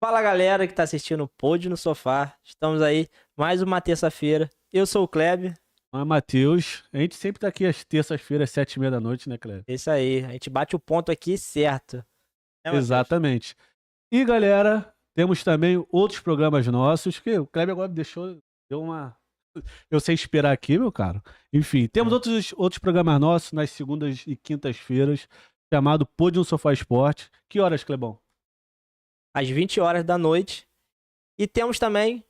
Fala galera que tá assistindo o Pod no Sofá. Estamos aí mais uma terça-feira. Eu sou o Kleber. Ah, Matheus, a gente sempre tá aqui às terças-feiras, 7h30 da noite, né, Kleber? Isso aí, a gente bate o ponto aqui certo. Matheus? Exatamente. E galera, temos também outros programas nossos, que o Kleber agora deu uma... Eu sei esperar aqui, meu caro. Enfim, temos outros programas nossos nas segundas e quintas-feiras, chamado Pod no Sofá Esporte. Que horas, Clebão? Às 20 horas da noite. E temos também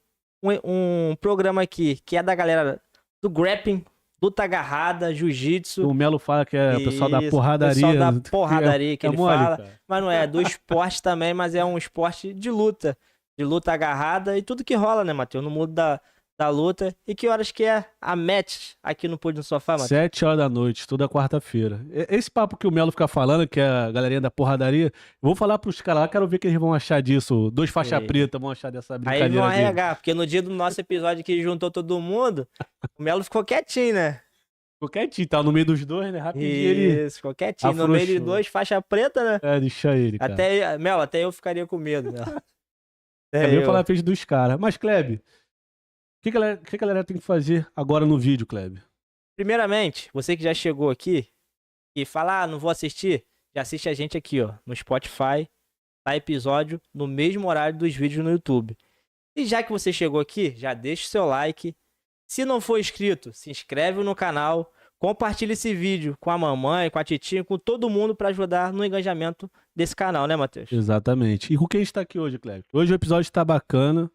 um programa aqui, que é da galera do grappling, luta agarrada, jiu-jitsu. O Melo fala que é o pessoal da porradaria. O pessoal da porradaria que ele mole, fala. cara. Mas não é, do esporte também, mas é um esporte de luta. De luta agarrada e tudo que rola, né, Matheus? No mundo da luta. E que horas que é a match aqui no Pod no Sofá, Matheus? 7 horas da noite, toda quarta-feira. Esse papo que o Melo fica falando, que é a galerinha da porradaria, eu vou falar pros caras lá, quero ver o que eles vão achar disso. 2 faixas pretas vão achar dessa brincadeira. Aí vão arregar, porque no dia do nosso episódio que juntou todo mundo, o Melo ficou quietinho, né? Ficou quietinho, tá no meio dos dois, né? Rapidinho ele... Isso, ficou quietinho. No meio de afrouxou. 2, faixa preta, né? É, deixa ele, cara. Melo, até eu ficaria com medo, né? Eu ia falar na frente dos caras. Mas, Kleber, o que a galera tem que fazer agora no vídeo, Kleber? Primeiramente, você que já chegou aqui e fala, não vou assistir, já assiste a gente aqui, ó, no Spotify, tá episódio no mesmo horário dos vídeos no YouTube. E já que você chegou aqui, já deixa o seu like. Se não for inscrito, se inscreve no canal, compartilha esse vídeo com a mamãe, com a titinha, com todo mundo para ajudar no engajamento desse canal, né, Matheus? Exatamente. E com quem a gente tá aqui hoje, Kleber? Hoje o episódio tá bacana.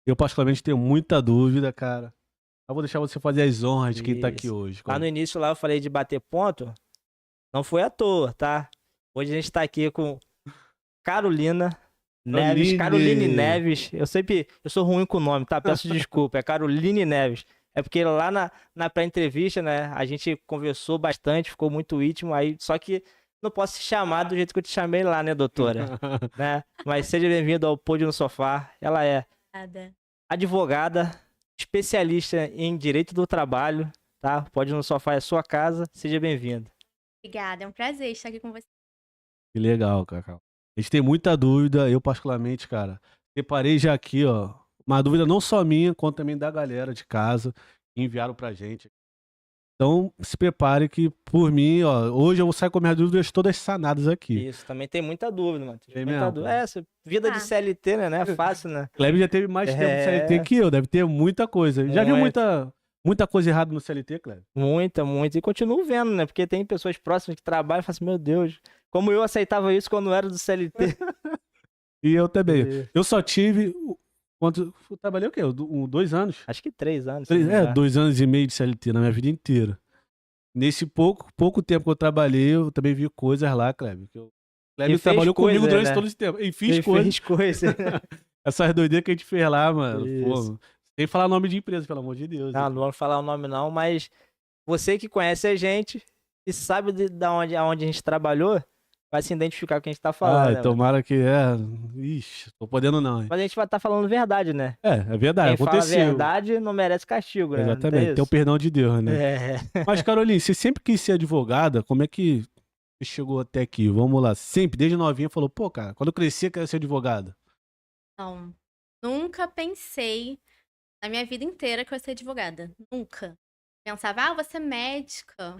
Eu, particularmente, tenho muita dúvida, cara. Eu vou deixar você fazer as honras de quem tá aqui hoje. Lá no início lá eu falei de bater ponto. Não foi à toa, tá? Hoje a gente tá aqui com Carolina Neves. Caroline Neves. Eu sou ruim com o nome, tá? Peço desculpa. É Caroline Neves. É porque lá na pré-entrevista, né? A gente conversou bastante, ficou muito íntimo aí. Só que não posso te chamar do jeito que eu te chamei lá, né, doutora? Né? Mas seja bem-vindo ao Pod no Sofá. Ela é advogada, especialista em direito do trabalho, tá? Pod no Sofá é a sua casa. Seja bem-vinda. Obrigada, é um prazer estar aqui com você. Que legal, Cacau. A gente tem muita dúvida, eu particularmente, cara, separei já aqui, ó, uma dúvida não só minha, quanto também da galera de casa que enviaram pra gente. Então, se prepare que, por mim, ó, hoje eu vou sair com minhas dúvidas todas sanadas aqui. Isso, também tem muita dúvida, Matheus. Tem Muita mesmo, dúvida. Essa vida de CLT, né? Não é fácil, né? Kleber já teve mais tempo no CLT que eu, deve ter muita coisa. Já viu muita coisa errada no CLT, Kleber? Muita. E continuo vendo, né? Porque tem pessoas próximas que trabalham e falam assim, meu Deus, como eu aceitava isso quando era do CLT. E eu também. Eu só tive... Eu trabalhei o quê? 2 anos? Acho que 3 anos. 2 anos e meio de CLT na minha vida inteira. Nesse pouco tempo que eu trabalhei, eu também vi coisas lá, Kleber. Kleber trabalhou comigo durante todo esse tempo. E fiz coisas. Essas doideiras que a gente fez lá, mano. Pô, sem falar nome de empresa, pelo amor de Deus. Não vamos falar o nome não, mas você que conhece a gente e sabe aonde a gente trabalhou, vai se identificar com o que a gente tá falando. Tomara que Ixi, tô podendo não, hein? Mas a gente vai estar falando verdade, né? É verdade, Quem fala a aconteceu. verdade não merece castigo, né? Não tem Exatamente, tem o isso? perdão de Deus, né? É. Mas, Caroline, você sempre quis ser advogada, como é que você chegou até aqui? Vamos lá, sempre, desde novinha, falou, pô, cara, quando eu crescer, eu quero ser advogada. Não, nunca pensei na minha vida inteira que eu ia ser advogada. Nunca. Pensava, vou ser médica.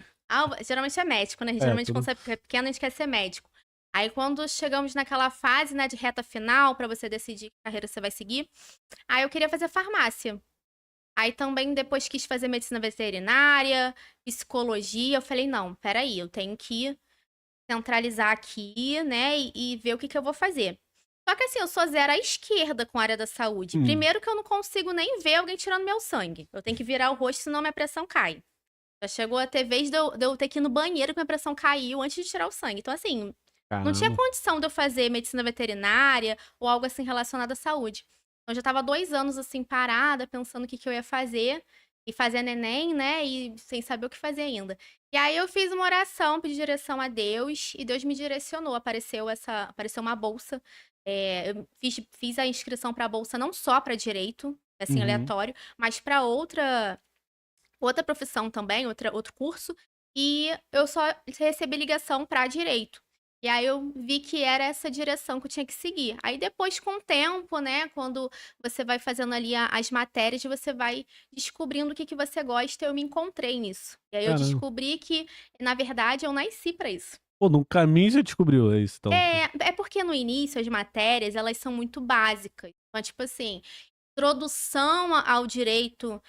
Geralmente é médico, né? Geralmente quando você é pequeno, a gente quer ser médico. Aí quando chegamos naquela fase, né, de reta final, pra você decidir que carreira você vai seguir, aí eu queria fazer farmácia. Aí também depois quis fazer medicina veterinária, psicologia. Eu falei, não, peraí, eu tenho que centralizar aqui, né, e ver o que eu vou fazer. Só que assim, eu sou zero à esquerda com a área da saúde. Primeiro que eu não consigo nem ver alguém tirando meu sangue. Eu tenho que virar o rosto, senão minha pressão cai. Já chegou a ter vez de eu ter que ir no banheiro que minha pressão caiu antes de tirar o sangue. Então, assim, não tinha condição de eu fazer medicina veterinária ou algo assim relacionado à saúde. Então, eu já tava 2 anos, assim, parada, pensando o que eu ia fazer. E fazer neném, né? E sem saber o que fazer ainda. E aí, eu fiz uma oração, pedi direção a Deus. E Deus me direcionou. Apareceu uma bolsa. Eu fiz a inscrição pra bolsa não só pra direito, assim, aleatório. Mas pra outra profissão também, outro curso. E eu só recebi ligação pra direito. E aí eu vi que era essa direção que eu tinha que seguir. Aí depois, com o tempo, né, quando você vai fazendo ali as matérias, você vai descobrindo o que você gosta. Eu me encontrei nisso. E aí eu descobri que, na verdade, eu nasci pra isso. Pô, no caminho você descobriu isso, então. É porque no início as matérias, elas são muito básicas. Então, tipo assim, introdução ao direito,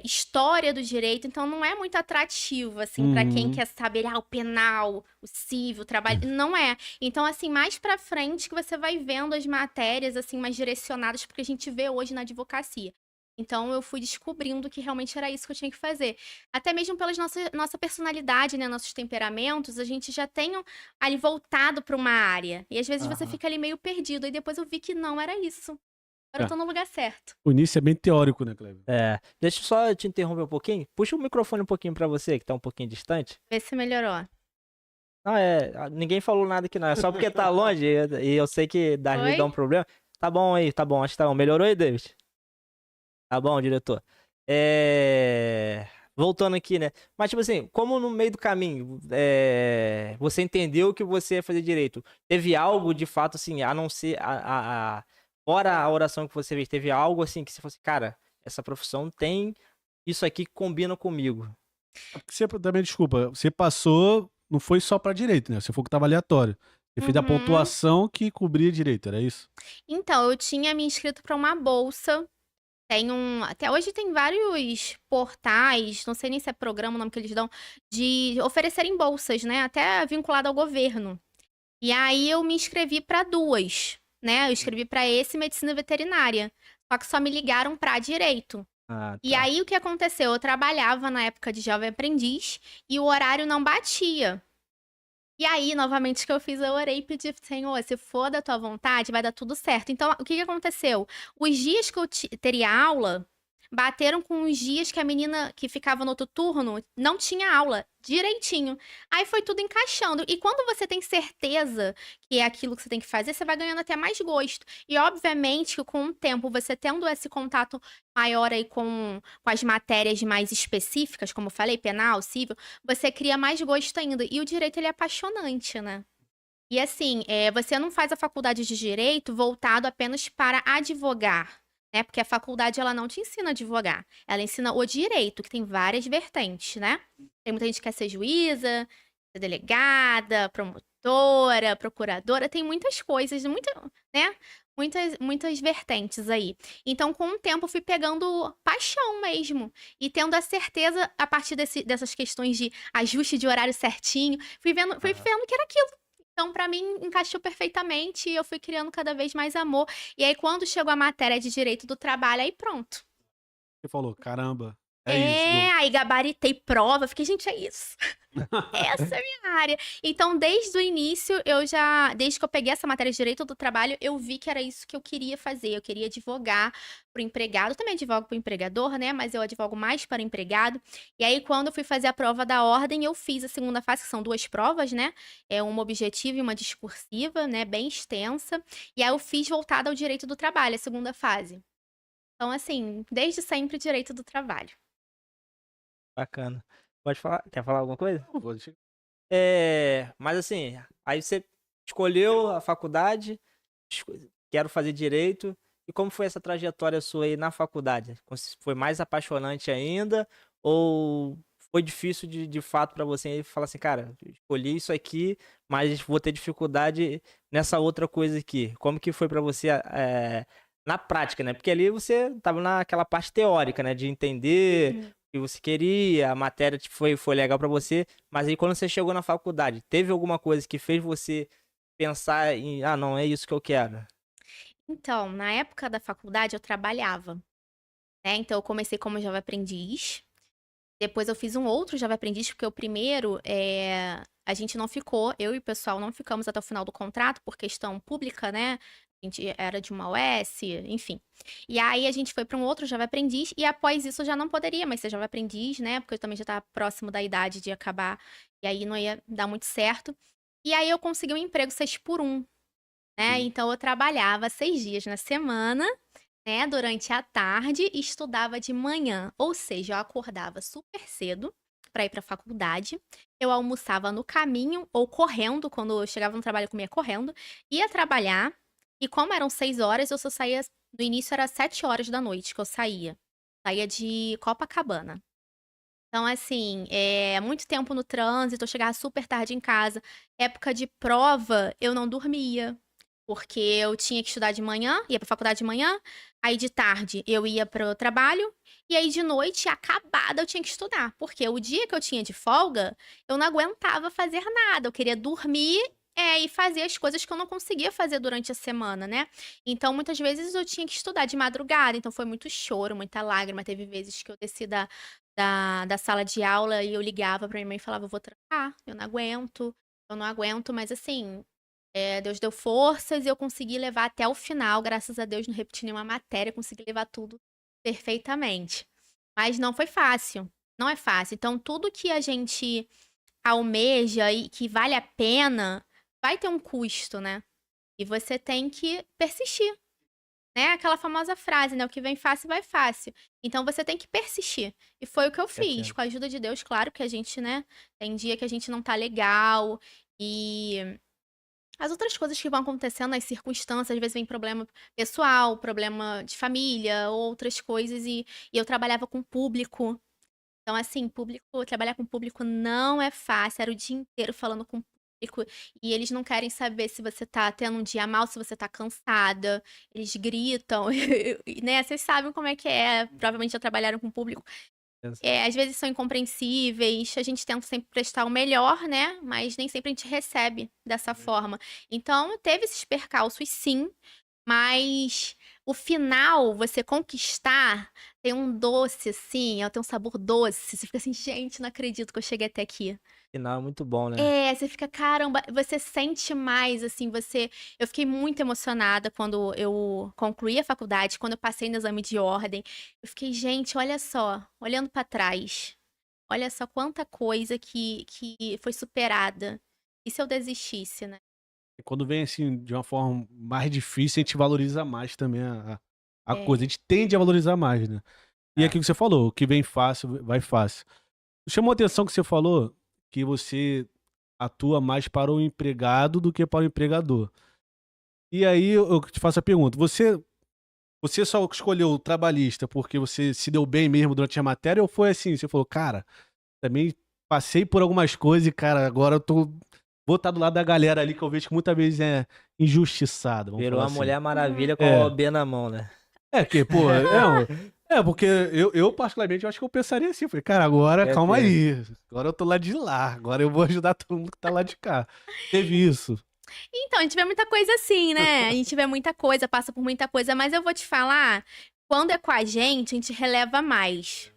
história do direito, então não é muito atrativo, assim, pra quem quer saber, o penal, o civil, o trabalho, não é. Então, assim, mais pra frente que você vai vendo as matérias, assim, mais direcionadas porque a gente vê hoje na advocacia. Então, eu fui descobrindo que realmente era isso que eu tinha que fazer. Até mesmo pela nossa personalidade, né, nossos temperamentos, a gente já tem ali voltado pra uma área. E às vezes você fica ali meio perdido, e depois eu vi que não era isso. Agora eu tô no lugar certo. O início é bem teórico, né, Cleber? Deixa eu só te interromper um pouquinho. Puxa o microfone um pouquinho pra você, que tá um pouquinho distante. Vê se melhorou. Não, ninguém falou nada aqui não. É só porque tá longe e eu sei que às vezes dá um problema. Tá bom aí, tá bom, acho que tá bom. Melhorou aí, David? Tá bom, diretor. Voltando aqui, né? Mas, tipo assim, como no meio do caminho você entendeu que você ia fazer direito, teve algo de fato, assim, a não ser fora a oração que você fez, teve algo assim que você falou assim, cara, essa profissão tem isso aqui que combina comigo. Você também, desculpa, você passou, não foi só pra direito, né? Você falou que tava aleatório. Você fez a pontuação que cobria direito, era isso? Então, eu tinha me inscrito pra uma bolsa. Até hoje tem vários portais, não sei nem se é programa o nome que eles dão, de oferecerem bolsas, né? Até vinculado ao governo. E aí eu me inscrevi pra 2, né? Eu escrevi pra esse medicina veterinária. Só que só me ligaram pra direito. E aí o que aconteceu? Eu trabalhava na época de jovem aprendiz e o horário não batia. E aí, novamente, o que eu fiz, eu orei e pedi, Senhor, se for da tua vontade, vai dar tudo certo. Então, o que aconteceu? Os dias que eu teria aula bateram com os dias que a menina que ficava no outro turno não tinha aula, direitinho. Aí foi tudo encaixando. E quando você tem certeza que é aquilo que você tem que fazer, você vai ganhando até mais gosto. E, obviamente, que com o tempo, você tendo esse contato maior aí com as matérias mais específicas, como eu falei, penal, civil, você cria mais gosto ainda. E o direito, ele é apaixonante, né? E assim, você não faz a faculdade de direito voltado apenas para advogar, né? Porque a faculdade, ela não te ensina a advogar. Ela ensina o direito, que tem várias vertentes, né? Tem muita gente que quer ser juíza, ser delegada, promotora, procuradora. Tem muitas coisas, né? Muitas vertentes aí. Então, com o tempo, eu fui pegando paixão mesmo. E tendo a certeza, a partir dessas questões de ajuste de horário certinho, fui vendo que era aquilo. Então, pra mim, encaixou perfeitamente e eu fui criando cada vez mais amor. E aí, quando chegou a matéria de direito do trabalho, aí pronto. Você falou, caramba, é isso. Aí gabaritei prova, fiquei, gente, é isso. Essa é a minha área. Então, desde o início, desde que eu peguei essa matéria de direito do trabalho, eu vi que era isso que eu queria fazer. Eu queria advogar para o empregado. Também advogo para o empregador, né? Mas eu advogo mais para o empregado. E aí, quando eu fui fazer a prova da ordem, eu fiz a segunda fase, que são 2 provas, né? Uma objetiva e uma discursiva, né? Bem extensa. E aí, eu fiz voltada ao direito do trabalho, a segunda fase. Então, assim, desde sempre, direito do trabalho. Bacana. Pode falar? Quer falar alguma coisa? Não, vou chegar. Mas assim, aí você escolheu a faculdade, quero fazer direito. E como foi essa trajetória sua aí na faculdade? Foi mais apaixonante ainda? Ou foi difícil de fato pra você aí falar assim, cara, escolhi isso aqui, mas vou ter dificuldade nessa outra coisa aqui? Como que foi pra você na prática, né? Porque ali você tava naquela parte teórica, né? De entender o que você queria, a matéria foi legal pra você, mas aí quando você chegou na faculdade, teve alguma coisa que fez você pensar em, não, é isso que eu quero? Então, na época da faculdade, eu trabalhava, né? Então, eu comecei como Java Aprendiz. Depois eu fiz um outro Java Aprendiz, porque o primeiro, a gente não ficou, eu e o pessoal não ficamos até o final do contrato, por questão pública, né? A gente era de uma OS, enfim. E aí a gente foi para um outro Java Aprendiz, e após isso eu já não poderia mais ser Java Aprendiz, né? Porque eu também já estava próximo da idade de acabar, e aí não ia dar muito certo. E aí eu consegui um emprego 6x1, né? Então eu trabalhava 6 dias na semana, né, durante a tarde, e estudava de manhã. Ou seja, eu acordava super cedo para ir para a faculdade. Eu almoçava no caminho ou correndo, quando eu chegava no trabalho eu comia correndo, ia trabalhar. E como eram 6 horas, eu só saía, no início era 7 horas da noite que eu saía. Saía de Copacabana. Então, assim, muito tempo no trânsito, eu chegava super tarde em casa. Época de prova, eu não dormia. Porque eu tinha que estudar de manhã, ia pra faculdade de manhã, aí de tarde eu ia pro trabalho, e aí de noite, acabada, eu tinha que estudar. Porque o dia que eu tinha de folga, eu não aguentava fazer nada. Eu queria dormir, e fazer as coisas que eu não conseguia fazer durante a semana, né? Então, muitas vezes eu tinha que estudar de madrugada, então foi muito choro, muita lágrima. Teve vezes que eu desci da sala de aula e eu ligava pra minha mãe e falava, eu vou trancar, eu não aguento, mas assim, Deus deu forças e eu consegui levar até o final, graças a Deus, não repeti nenhuma matéria, consegui levar tudo perfeitamente. Mas não foi fácil, não é fácil. Então, tudo que a gente almeja e que vale a pena, vai ter um custo, né? E você tem que persistir, né? Aquela famosa frase, né? O que vem fácil, vai fácil. Então, você tem que persistir. E foi o que eu fiz. Com a ajuda de Deus, claro que a gente, né? Tem dia que a gente não tá legal e as outras coisas que vão acontecendo, as circunstâncias, às vezes vem problema pessoal, problema de família, outras coisas, e eu trabalhava com público. Então, assim, trabalhar com público não é fácil, era o dia inteiro falando com público, e eles não querem saber se você tá tendo um dia mal, se você tá cansada, eles gritam, né? Vocês sabem como é que é, provavelmente já trabalharam com público. Às vezes são incompreensíveis, a gente tenta sempre prestar o melhor, né? Mas nem sempre a gente recebe dessa forma. Então, teve esses percalços, sim, mas o final, você conquistar, tem um doce, assim, tem um sabor doce. Você fica assim, gente, não acredito que eu cheguei até aqui. Final é muito bom, né? Você fica, caramba, você sente mais, assim, eu fiquei muito emocionada quando eu concluí a faculdade, quando eu passei no exame de ordem. Eu fiquei, gente, olha só, olhando pra trás, olha só quanta coisa que foi superada. E se eu desistisse, né? Quando vem assim, de uma forma mais difícil, a gente valoriza mais também a coisa. A gente tende a valorizar mais, né? E aquilo que você falou, o que vem fácil, vai fácil. Chamou a atenção que você falou que você atua mais para o empregado do que para o empregador. E aí eu te faço a pergunta, você só escolheu o trabalhista porque você se deu bem mesmo durante a matéria ou foi assim, você falou, cara, também passei por algumas coisas e, cara, agora eu vou estar do lado da galera ali que eu vejo que muitas vezes é injustiçada. Virou uma assim. Mulher Maravilha com a OB na mão, né? Porque eu particularmente, eu acho que eu pensaria assim, falei, cara, agora calma aí, agora eu tô lá de lá, agora eu vou ajudar todo mundo que tá lá de cá. Teve isso. Então, a gente vê muita coisa assim, né? A gente vê muita coisa, passa por muita coisa, mas eu vou te falar, quando é com a gente releva mais.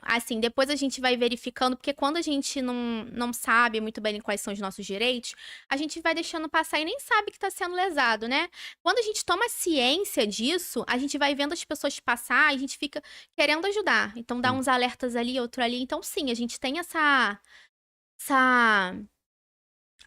Assim, depois a gente vai verificando, porque quando a gente não sabe muito bem quais são os nossos direitos, a gente vai deixando passar e nem sabe que tá sendo lesado, né? Quando a gente toma ciência disso, a gente vai vendo as pessoas passar e a gente fica querendo ajudar. Então dá Sim. uns alertas ali, outro ali. Então sim, a gente tem essa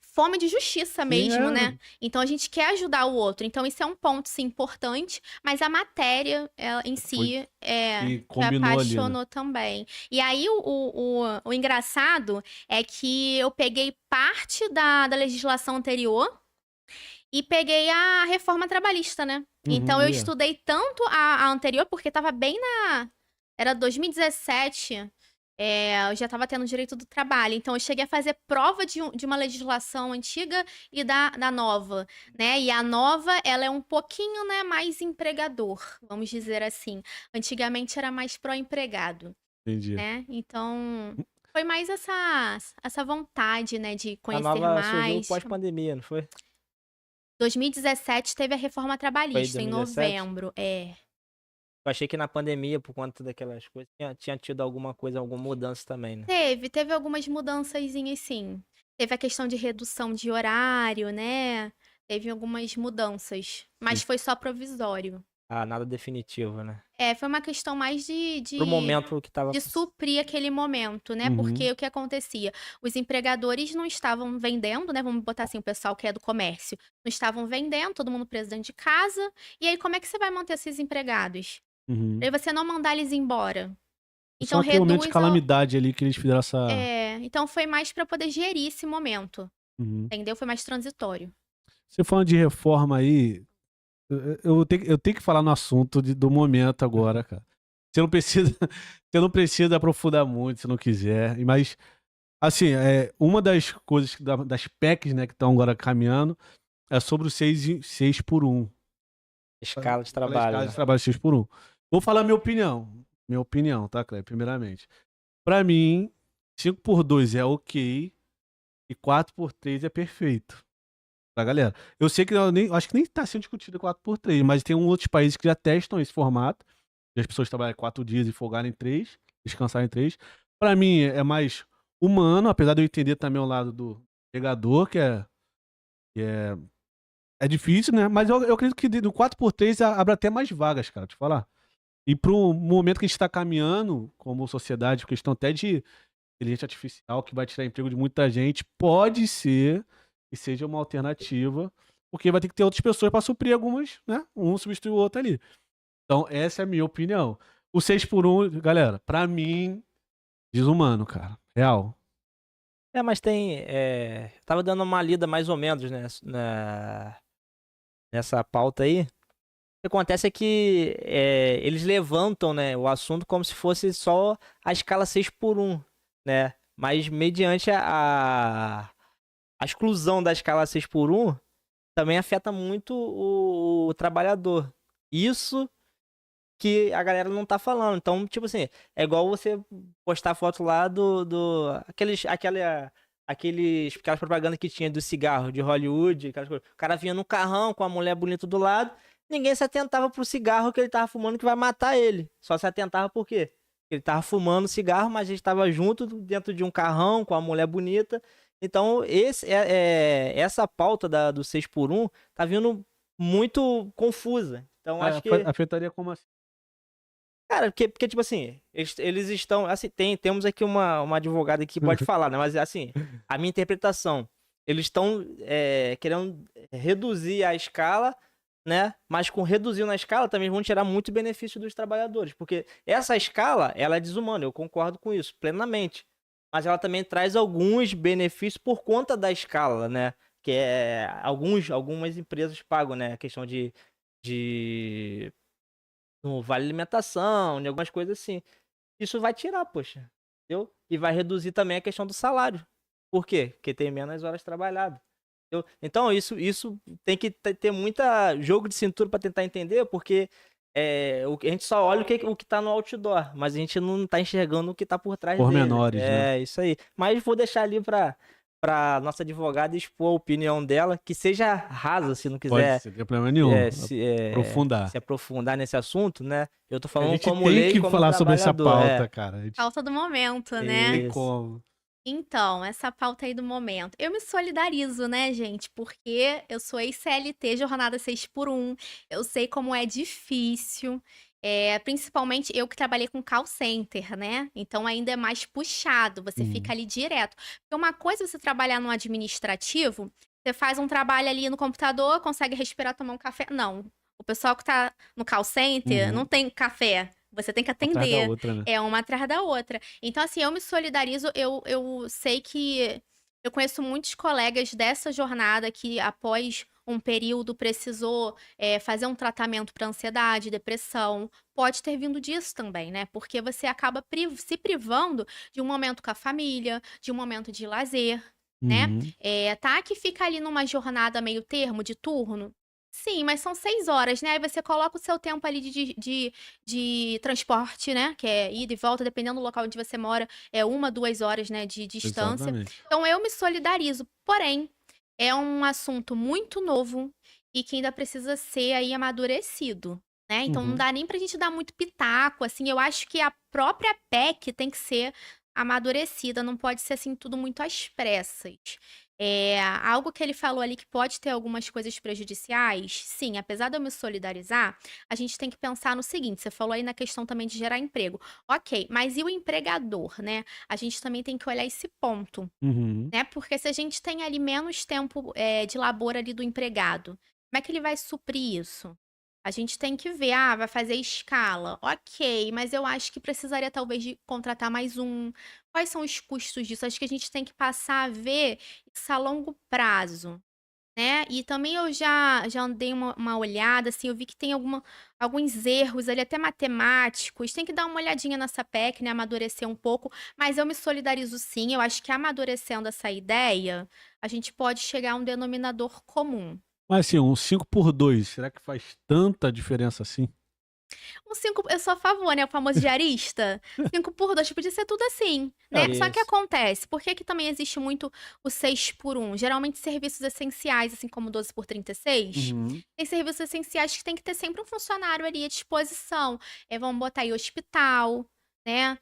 fome de justiça Sim, mesmo, né? Então a gente quer ajudar o outro. Então isso é um ponto, sim, importante, mas a matéria ela, em Foi si que me combinou ali, né? apaixonou também. E aí o engraçado é que eu peguei parte da legislação anterior e peguei a reforma trabalhista, né? Então eu Uhum, estudei tanto a anterior, porque tava bem na. Era 2017. Eu já estava tendo direito do trabalho. Então, eu cheguei a fazer prova de uma legislação antiga e da nova, né? E a nova, ela é um pouquinho, né, mais empregador, vamos dizer assim. Antigamente era mais pró-empregado, entendi. né? Então, foi mais essa vontade, né, de A conhecer nova surgiu mais. pós-pandemia, não foi? 2017 teve a reforma Foi em trabalhista, em 2017? novembro. Eu achei que na pandemia, por conta daquelas coisas, tinha tido alguma coisa, alguma mudança também, né? Teve algumas mudançazinhas sim. Teve a questão de redução de horário, né? Teve algumas mudanças, mas Sim. foi só provisório. Ah, nada definitivo, né? Foi uma questão mais Pro momento que tava. de suprir aquele momento, né? Uhum. Porque o que acontecia? Os empregadores não estavam vendendo, né? Vamos botar assim, o pessoal que é do comércio. Não estavam vendendo, todo mundo preso dentro de casa. E aí, como é que você vai manter esses empregados? Uhum. Pra você não mandar eles embora. Só Então, aquele momento de reduz calamidade ali que eles fizeram essa. então foi mais pra poder gerir esse momento. Uhum. Entendeu? Foi mais transitório. Você falando de reforma aí, eu tenho que falar no assunto do momento agora, cara. Você não precisa, você não precisa aprofundar muito se não quiser. Mas, assim, uma das coisas, das PECs, né, que estão agora caminhando, é sobre o 6 por 1. Escala de Aquela trabalho, escala né? de trabalho 6 por 1. Vou falar minha opinião. Minha opinião, tá, Cleber? Primeiramente. Pra mim, 5 por 2 é ok e 4 por 3 é perfeito. Pra galera. Eu sei que acho que nem tá sendo discutido 4 por 3, mas tem outros países que já testam esse formato. De as pessoas trabalharem 4 dias e folgarem 3, descansarem 3. Pra mim é mais humano, apesar de eu entender também o lado do empregador, que é difícil, né? Mas eu acredito que no 4 por 3 abre até mais vagas, cara, te falar. E pro momento que a gente tá caminhando, como sociedade, questão até de inteligência artificial, que vai tirar emprego de muita gente, pode ser que seja uma alternativa, porque vai ter que ter outras pessoas para suprir algumas, né? Um substitui o outro ali. Então, essa é a minha opinião. O 6 por 1, galera, pra mim, desumano, cara. Real. Mas tem. Tava dando uma lida mais ou menos, né? Nessa pauta aí. O que acontece é que eles levantam, né, o assunto como se fosse só a escala 6 por 1, né? Mas mediante a exclusão da escala 6 por 1 também afeta muito o trabalhador. Isso que a galera não tá falando. Então, tipo assim, é igual você postar foto lá aquelas propagandas que tinha do cigarro de Hollywood, aquelas coisas. O cara vinha no carrão com a mulher bonita do lado, ninguém se atentava pro cigarro que ele tava fumando que vai matar ele. Só se atentava por quê? Ele tava fumando cigarro, mas ele estava junto dentro de um carrão com a mulher bonita. Então, essa pauta do 6 por 1 tá vindo muito confusa. Então, acho que... Afetaria como assim? Cara, porque tipo assim, eles estão. Assim, temos aqui uma advogada que pode falar, né? Mas assim, a minha interpretação, eles estão querendo reduzir a escala, né? Mas com reduzindo a escala também vão tirar muito benefício dos trabalhadores. Porque essa escala, ela é desumana, eu concordo com isso, plenamente. Mas ela também traz alguns benefícios por conta da escala, né? Que algumas empresas pagam, né? A questão de no vale alimentação, em algumas coisas assim. Isso vai tirar, poxa, entendeu? E vai reduzir também a questão do salário. Por quê? Porque tem menos horas trabalhadas. Entendeu? Então, isso tem que ter muita jogo de cintura para tentar entender, porque a gente só olha o que tá no outdoor, mas a gente não tá enxergando o que tá por trás dele. Pormenores, né? Isso aí. Mas vou deixar ali pra pra nossa advogada expor a opinião dela, que seja rasa, se não Pode quiser ser, não tem problema nenhum. Aprofundar. se aprofundar nesse assunto, né? Eu tô A falando gente como tem lei e que como falar sobre essa trabalhador. pauta, cara. A gente Falta do momento, não né? tem Isso. como. Então, essa pauta aí do momento. Eu me solidarizo, né, gente? Porque eu sou ex-CLT, jornada 6x1. Eu sei como é difícil. Principalmente eu que trabalhei com call center, né? Então ainda é mais puxado, você fica ali direto. Porque uma coisa é você trabalhar no administrativo, você faz um trabalho ali no computador, consegue respirar, tomar um café. Não. O pessoal que tá no call center não tem café. Você tem que Atrás da atender. outra, né? É uma atrás da outra. Então, assim, eu me solidarizo, eu sei que eu conheço muitos colegas dessa jornada que, após um período, precisou fazer um tratamento para ansiedade, depressão. Pode ter vindo disso também, né? Porque você acaba se privando de um momento com a família, de um momento de lazer, né? Uhum. Tá que fica ali numa jornada meio termo, de turno. Sim, mas são 6 horas, né? Aí você coloca o seu tempo ali de transporte, né? Que é ida e volta, dependendo do local onde você mora, é 1, 2 horas, né, de distância. Exatamente. Então eu me solidarizo. Porém, é um assunto muito novo e que ainda precisa ser aí amadurecido, né? Então não Uhum. dá nem pra gente dar muito pitaco, assim. Eu acho que a própria PEC tem que ser amadurecida, não pode ser assim tudo muito às pressas. Algo que ele falou ali que pode ter algumas coisas prejudiciais, sim, apesar de eu me solidarizar, a gente tem que pensar no seguinte, você falou aí na questão também de gerar emprego. Ok, mas e o empregador, né? A gente também tem que olhar esse ponto, Uhum. né? Porque se a gente tem ali menos tempo de labor ali do empregado, como é que ele vai suprir isso? A gente tem que ver, vai fazer escala. Ok, mas eu acho que precisaria talvez de contratar mais um. Quais são os custos disso? Acho que a gente tem que passar a ver isso a longo prazo, né? E também eu já andei uma olhada, assim, eu vi que tem alguns erros ali, até matemáticos. Tem que dar uma olhadinha nessa PEC, né? Amadurecer um pouco. Mas eu me solidarizo sim. Eu acho que amadurecendo essa ideia, a gente pode chegar a um denominador comum. Mas assim, um 5x2, será que faz tanta diferença assim? Eu sou a favor, né? O famoso diarista. 5x2, podia ser tudo assim, né? Só que Isso. acontece, por que que também existe muito o 6x1? Geralmente serviços essenciais, assim como o 12x36, Uhum. tem serviços essenciais que tem que ter sempre um funcionário ali à disposição. Vamos botar aí hospital, né?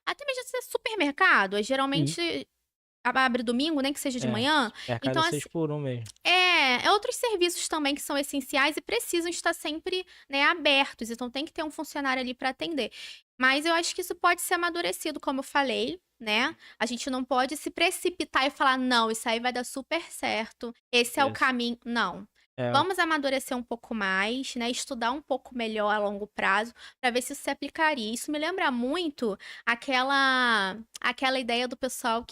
Até mesmo ser supermercado, Sim. geralmente abre domingo, nem que seja de manhã. Mercado Então, é assim, 6x1 mesmo. outros serviços também que são essenciais e precisam estar sempre, né, abertos. Então tem que ter um funcionário ali para atender. Mas eu acho que isso pode ser amadurecido, como eu falei, né? A gente não pode se precipitar e falar, não, isso aí vai dar super certo. Esse é o Isso. caminho. Não. É, Vamos amadurecer um pouco mais, né? Estudar um pouco melhor a longo prazo para ver se isso se aplicaria. Isso me lembra muito aquela ideia do pessoal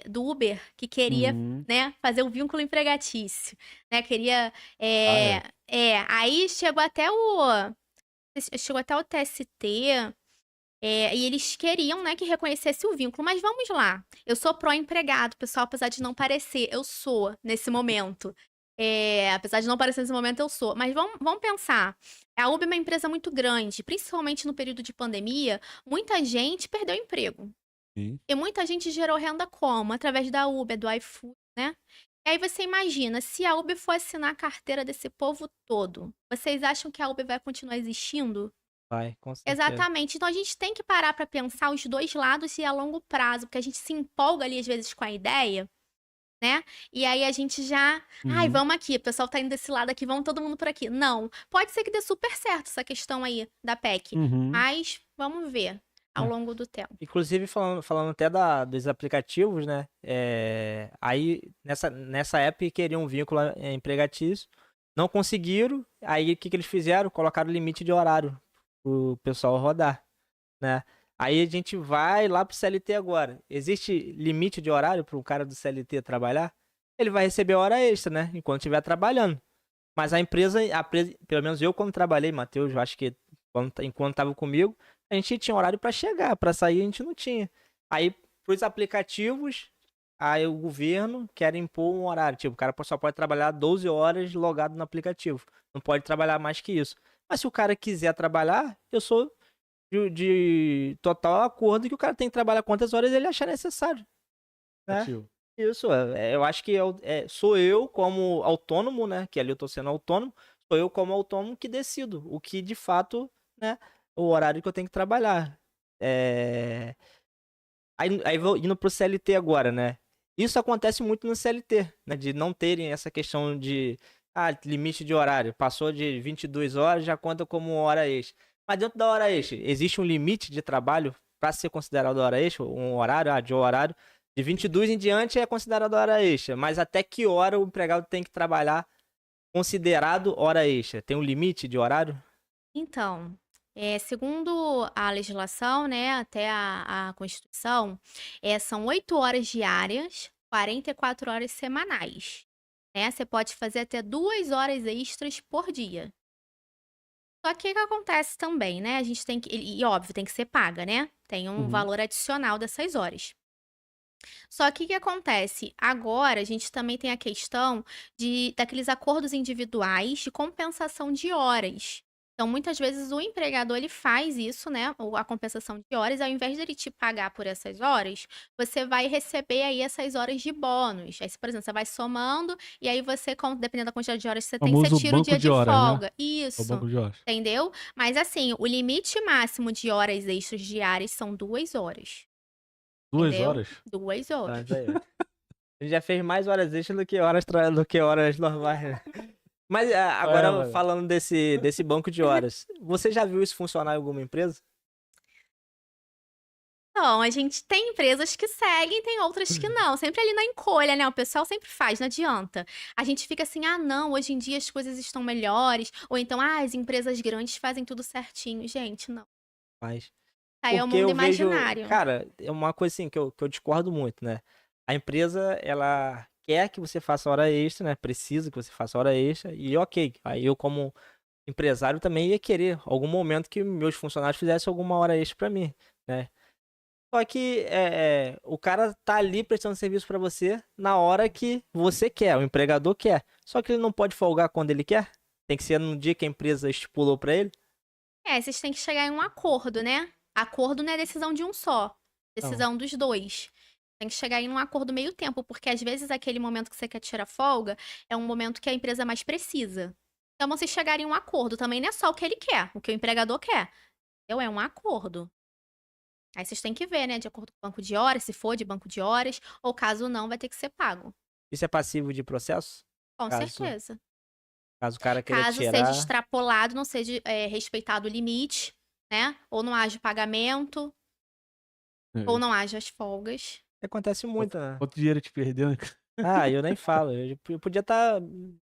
do Uber que queria, Uhum. né, fazer o vínculo empregatício, né? Queria Ah, aí chegou até o TST, e eles queriam, né, que reconhecesse o vínculo. Mas vamos lá, eu sou pró-empregado, pessoal, apesar de não parecer, eu sou nesse momento. Apesar de não parecer nesse momento, eu sou. Mas vamos pensar. A Uber é uma empresa muito grande, principalmente no período de pandemia, muita gente perdeu emprego. sim. E muita gente gerou renda como? Através da Uber, do iFood, né? E aí você imagina, se a Uber for assinar a carteira desse povo todo, vocês acham que a Uber vai continuar existindo? vai, com certeza. Exatamente. Então a gente tem que parar para pensar os dois lados e a longo prazo, porque a gente se empolga ali às vezes com a ideia, né? E aí a gente já, Uhum. vamos aqui, o pessoal tá indo desse lado aqui, vamos todo mundo por aqui. Não, pode ser que dê super certo essa questão aí da PEC, Uhum. mas vamos ver ao longo do tempo. Inclusive, falando até dos aplicativos, né? Aí, nessa época, queriam um vínculo empregatício. Não conseguiram. Aí, o que eles fizeram? Colocaram limite de horário pro pessoal rodar, né? Aí, a gente vai lá pro CLT agora. Existe limite de horário para um cara do CLT trabalhar? Ele vai receber hora extra, né? Enquanto estiver trabalhando. Mas a empresa, pelo menos eu quando trabalhei, Matheus, eu acho que enquanto estava comigo, a gente tinha horário para chegar, para sair a gente não tinha. Aí, pros aplicativos, aí o governo quer impor um horário. Tipo, o cara só pode trabalhar 12 horas logado no aplicativo. Não pode trabalhar mais que isso. Mas se o cara quiser trabalhar, eu sou de total acordo que o cara tem que trabalhar quantas horas ele achar necessário, né? Ativo. Isso, eu acho que sou eu como autônomo, né? Que ali eu tô sendo autônomo, sou eu como autônomo que decido o que de fato, né? O horário que eu tenho que trabalhar. É... Aí vou indo pro CLT agora, né? Isso acontece muito no CLT, né? De não terem essa questão de limite de horário. Passou de 22 horas, já conta como hora extra. Mas dentro da hora extra, existe um limite de trabalho para ser considerado hora extra? Um horário, de horário. De 22 em diante é considerado hora extra. Mas até que hora o empregado tem que trabalhar considerado hora extra? Tem um limite de horário? Então, segundo a legislação, né, até a Constituição, são 8 horas diárias, 44 horas semanais, né? Você pode fazer até 2 horas extras por dia. Só que o que acontece também, né? A gente tem que. E óbvio, tem que ser paga, né? Tem um Uhum. valor adicional dessas horas. Só que o que acontece? Agora a gente também tem a questão daqueles acordos individuais de compensação de horas. Então, muitas vezes o empregador ele faz isso, né? A compensação de horas, ao invés dele te pagar por essas horas, você vai receber aí essas horas de bônus. Aí, por exemplo, você vai somando e aí você, dependendo da quantidade de horas que você tem, você Famoso tira o banco dia de de horas, né? folga. O Isso. banco de horas. Entendeu? Mas assim, o limite máximo de horas extras diárias são 2 horas. 2 Entendeu? horas? 2 horas. Mas aí, ele já fez mais horas extras do que horas normais, né? Mas agora mano. falando desse banco de horas, você já viu isso funcionar em alguma empresa? Então, a gente tem empresas que seguem, tem outras que não. Sempre ali na encolha, né? O pessoal sempre faz, não adianta. A gente fica assim, não, hoje em dia as coisas estão melhores. Ou então, as empresas grandes fazem tudo certinho. Gente, não. Mas Aí é o porque mundo eu vejo, imaginário. cara, é uma coisa assim que eu discordo muito, né? A empresa, ela quer que você faça hora extra, né? Precisa que você faça hora extra e ok. Aí eu como empresário também ia querer algum momento que meus funcionários fizessem alguma hora extra pra mim, né? Só que o cara tá ali prestando serviço pra você na hora que você quer, o empregador quer. Só que ele não pode folgar quando ele quer. Tem que ser no dia que a empresa estipulou pra ele. Vocês têm que chegar em um acordo, né? Acordo não é decisão de um só. Decisão dos dois. Tem que chegar em um acordo meio tempo, porque às vezes aquele momento que você quer tirar folga é um momento que a empresa mais precisa. Então, vocês chegarem em um acordo também não é só o que ele quer, o que o empregador quer. Então, é um acordo. Aí vocês têm que ver, né? De acordo com o banco de horas, se for de banco de horas, ou caso não, vai ter que ser pago. Isso é passivo de processo? Com Caso, certeza. caso o cara queira Caso seja tirar. extrapolado, não seja respeitado o limite, né? Ou não haja pagamento, ou não haja as folgas. Acontece muito, né? Quanto dinheiro te perdeu, né? Eu nem falo. Eu podia estar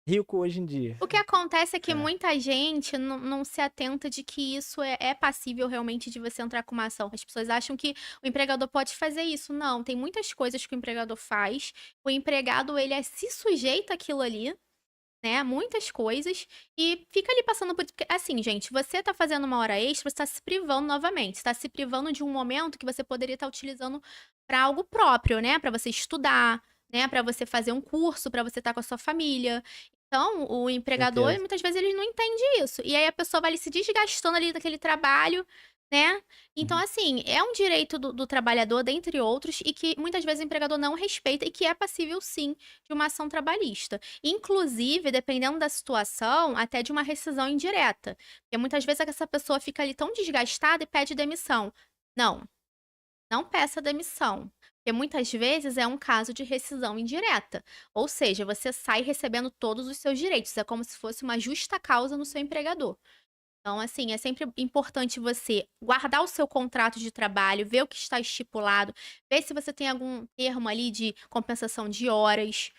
rico hoje em dia. O que acontece é que É. muita gente não se atenta de que isso é passível realmente de você entrar com uma ação. As pessoas acham que o empregador pode fazer isso. Não, tem muitas coisas que o empregador faz. O empregado, ele se sujeita àquilo ali, né? Muitas coisas. E fica ali passando por... Assim, gente, você tá fazendo uma hora extra, você tá se privando novamente. Você tá se privando de um momento que você poderia estar utilizando para algo próprio, né? Para você estudar, né? Para você fazer um curso, para você estar com a sua família. Então, o empregador, Certeza. muitas vezes, ele não entende isso. E aí a pessoa vai ali se desgastando ali daquele trabalho, né? Então, assim, é um direito do trabalhador, dentre outros, e que muitas vezes o empregador não respeita e que é passível, sim, de uma ação trabalhista. Inclusive, dependendo da situação, até de uma rescisão indireta. Porque muitas vezes essa pessoa fica ali tão desgastada e pede demissão. Não peça demissão. Porque muitas vezes é um caso de rescisão indireta. Ou seja, você sai recebendo todos os seus direitos. É como se fosse uma justa causa no seu empregador. Então, assim, é sempre importante você guardar o seu contrato de trabalho, ver o que está estipulado, ver se você tem algum termo ali de compensação de horas.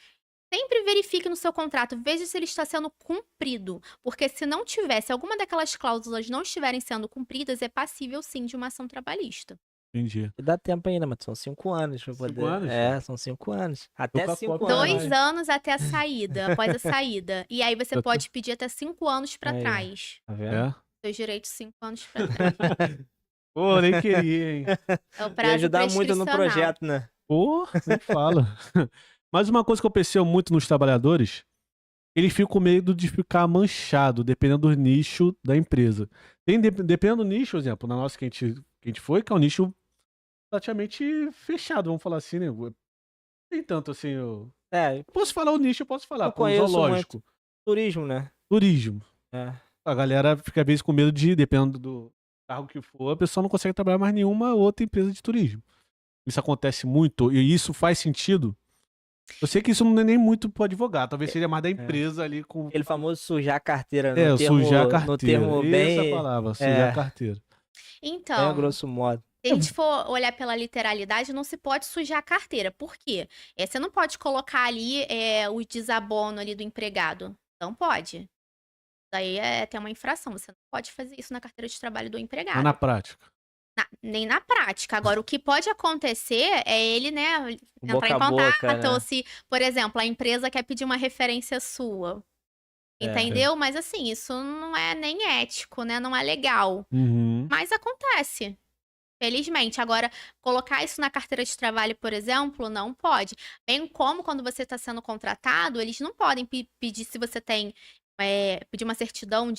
Sempre verifique no seu contrato, veja se ele está sendo cumprido. Porque se não tivesse, alguma daquelas cláusulas não estiverem sendo cumpridas, é passível sim de uma ação trabalhista. Entendi. E dá tempo ainda, mas são 5 anos pra 5 poder. anos? São 5 anos. Até com a 5 cópia anos. lá. 2 anos até a saída, após a saída. E aí você Eu tô- pode pedir até 5 anos pra Aí. trás. Tá vendo? É? Seus direitos 5 anos pra trás. Pô, nem queria, hein? É o Ia prazo ajudar muito no prescricional. projeto, né? Pô, nem fala. Mas uma coisa que eu percebo muito nos trabalhadores, eles ficam com medo de ficar manchado, dependendo do nicho da empresa. Dependendo do nicho, por exemplo, na nossa que a gente foi, que é um nicho praticamente fechado, vamos falar assim, né? tem tanto assim. Eu É, posso falar o nicho, eu posso falar. eu Com o conheço zoológico, turismo, né? turismo. É. A galera fica às vezes com medo de, dependendo do carro que for, a pessoa não consegue trabalhar mais nenhuma outra empresa de turismo. Isso acontece muito e isso faz sentido. Eu sei que isso não é nem muito pro advogado, talvez seja mais da empresa ali com. Aquele famoso sujar a carteira Sujar a no carteira. termo Essa é a bem, palavra, sujar a carteira. bem a Então, grosso modo. se a gente for olhar pela literalidade, não se pode sujar a carteira. Por quê? Você não pode colocar ali o desabono ali do empregado. Não pode. Daí é até uma infração. Você não pode fazer isso na carteira de trabalho do Mas empregado. na prática. Nem na prática. Agora, o que pode acontecer é ele, né, entrar Boca em a contato, boca, né? ou se, por exemplo, a empresa quer pedir uma referência sua. É. Entendeu? Mas assim, isso não é nem ético, né? Não é legal. Uhum. Mas acontece. Felizmente. Agora, colocar isso na carteira de trabalho, por exemplo, não pode. Bem como quando você está sendo contratado, eles não podem pedir se você tem. Pedir uma certidão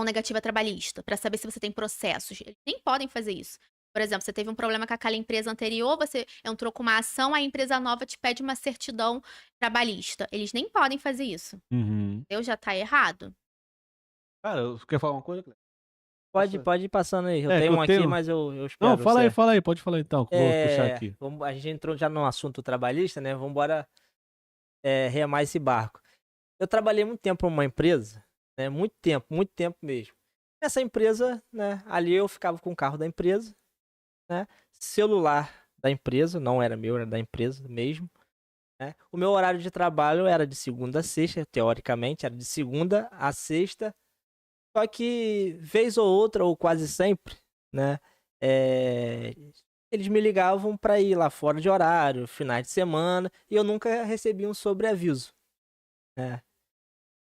negativa trabalhista, para saber se você tem processos. Eles nem podem fazer isso. Por exemplo, você teve um problema com aquela empresa anterior, você entrou com uma ação, a empresa nova te pede uma certidão trabalhista. Eles nem podem fazer isso. Uhum. Já tá errado. Cara, eu quer falar uma coisa, Cleber? Pode ir passando aí. Eu É, que tenho eu um aqui, tenho- mas eu espero Não, você. fala aí, pode falar então, que eu vou puxar aqui. A gente entrou já no assunto trabalhista, né? Vamos embora remar esse barco. Eu trabalhei muito tempo numa empresa, né? Muito tempo mesmo. Essa empresa, né? Ali eu ficava com o carro da empresa, né? Celular da empresa, não era meu, era da empresa mesmo. Né? O meu horário de trabalho era de segunda a sexta, teoricamente, era de segunda a sexta. Só que, vez ou outra, ou quase sempre, né? Eles me ligavam para ir lá fora de horário, finais de semana, e eu nunca recebi um sobreaviso. Né?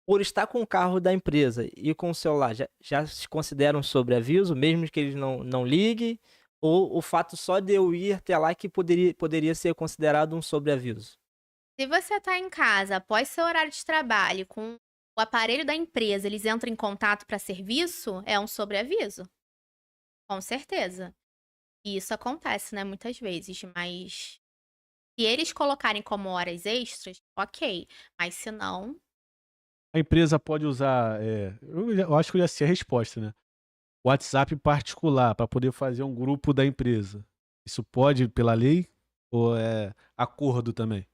Por estar com o carro da empresa e com o celular, já se considera um sobreaviso, mesmo que eles não liguem, ou o fato só de eu ir até lá que poderia ser considerado um sobreaviso? Se você tá em casa após seu horário de trabalho com o aparelho da empresa, eles entram em contato para serviço, é um sobreaviso. Com certeza. E isso acontece, né, muitas vezes, mas se eles colocarem como horas extras, ok. Mas se não, A empresa pode usar, eu acho que eu já sei a resposta, né? WhatsApp particular para poder fazer um grupo da empresa. Isso pode pela lei ou é acordo também?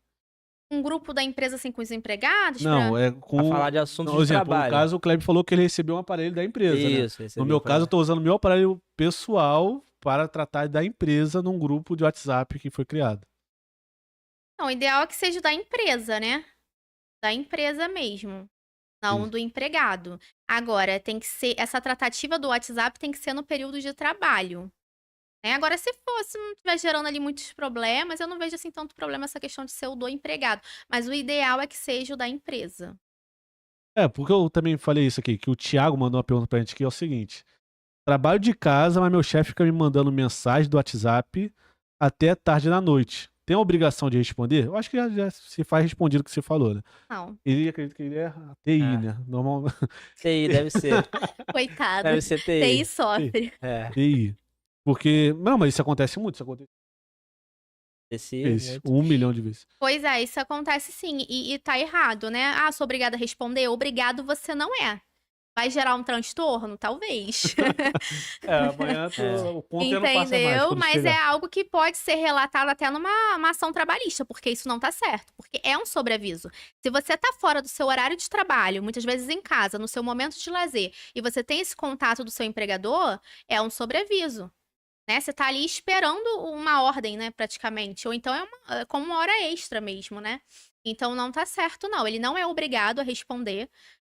um grupo da empresa assim com os empregados Não, é Pra com. falar de assuntos Por de exemplo, trabalho. no caso, o Kleber falou que ele recebeu um aparelho da empresa, né? Isso, No meu caso, eu estou usando meu aparelho pessoal para tratar da empresa num grupo de WhatsApp que foi criado. Não, o ideal é que seja da empresa, né? Da empresa mesmo. Não Isso. do empregado. Agora, tem que ser. Essa tratativa do WhatsApp tem que ser no período de trabalho. Né? Agora, se não estiver gerando ali muitos problemas, eu não vejo assim tanto problema essa questão de ser o do empregado. Mas o ideal é que seja o da empresa. Porque eu também falei isso aqui, que o Thiago mandou uma pergunta pra gente que é o seguinte: trabalho de casa, mas meu chefe fica me mandando mensagem do WhatsApp até tarde da noite. Tem a obrigação de responder? Eu acho que já se faz respondido o que você falou, né? Não, Ele acredita que ele é TI, né? Normal. TI, deve ser. coitado. Deve ser TI TI. sofre. TI. Porque. Não, mas isso acontece muito. Isso acontece Esse, 1 milhão de vezes. Pois é, isso acontece sim. E tá errado, né? Ah, sou obrigada a responder. Obrigado você não é. Vai gerar um transtorno? Talvez. Amanhã o ponto não passa mais. Entendeu? quando Mas chegar. é algo que pode ser relatado até numa ação trabalhista, porque isso não tá certo. Porque é um sobreaviso. Se você tá fora do seu horário de trabalho, muitas vezes em casa, no seu momento de lazer, e você tem esse contato do seu empregador, é um sobreaviso. Né? Você tá ali esperando uma ordem, né, praticamente. Ou então é como uma hora extra mesmo, né? Então não tá certo, não. Ele não é obrigado a responder.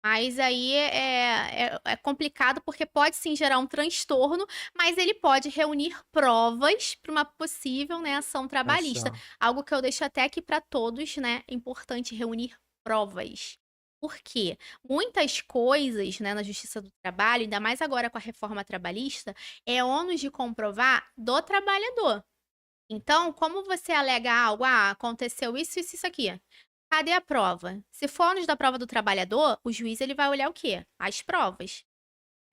Mas aí é complicado porque pode sim gerar um transtorno, mas ele pode reunir provas para uma possível, né, ação trabalhista. Algo que eu deixo até aqui para todos, né? É importante reunir provas. Por quê? Muitas coisas, né, na Justiça do Trabalho, ainda mais agora com a reforma trabalhista, é ônus de comprovar do trabalhador. Então, como você alega algo, aconteceu isso, isso, isso aqui. Cadê a prova? Se for ônus da prova do trabalhador, o juiz ele vai olhar o quê? As provas,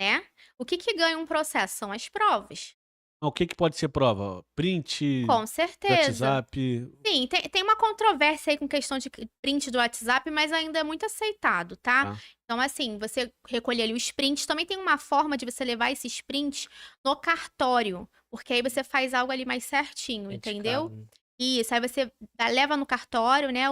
né? O que ganha um processo são as provas. O que que pode ser prova? Print Com do certeza. WhatsApp? Sim, tem uma controvérsia aí com questão de print do WhatsApp, mas ainda é muito aceitado, tá? Tá. Então, assim, você recolher ali os prints. Também tem uma forma de você levar esses prints no cartório, porque aí você faz algo ali mais certinho, entendeu? Indicado, né? Isso, aí você leva no cartório, né,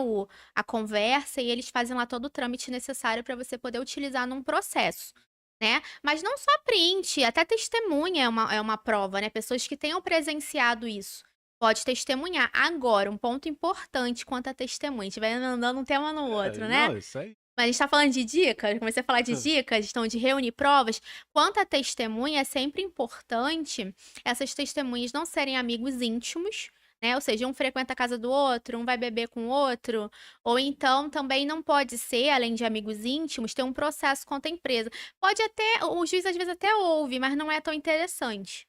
a conversa e eles fazem lá todo o trâmite necessário para você poder utilizar num processo, né? Mas não só print, até testemunha é uma prova, né? Pessoas que tenham presenciado isso. Pode testemunhar. Agora, um ponto importante quanto a testemunha. A gente vai andando um tema no outro, né? Não, isso aí. Mas a gente tá falando de dicas, comecei a falar de dicas, então de reunir provas. Quanto a testemunha, é sempre importante essas testemunhas não serem amigos íntimos, né? Ou seja, um frequenta a casa do outro, um vai beber com o outro. Ou então também não pode ser, além de amigos íntimos, ter um processo contra a empresa. Pode até, o juiz às vezes até ouve, mas não é tão interessante.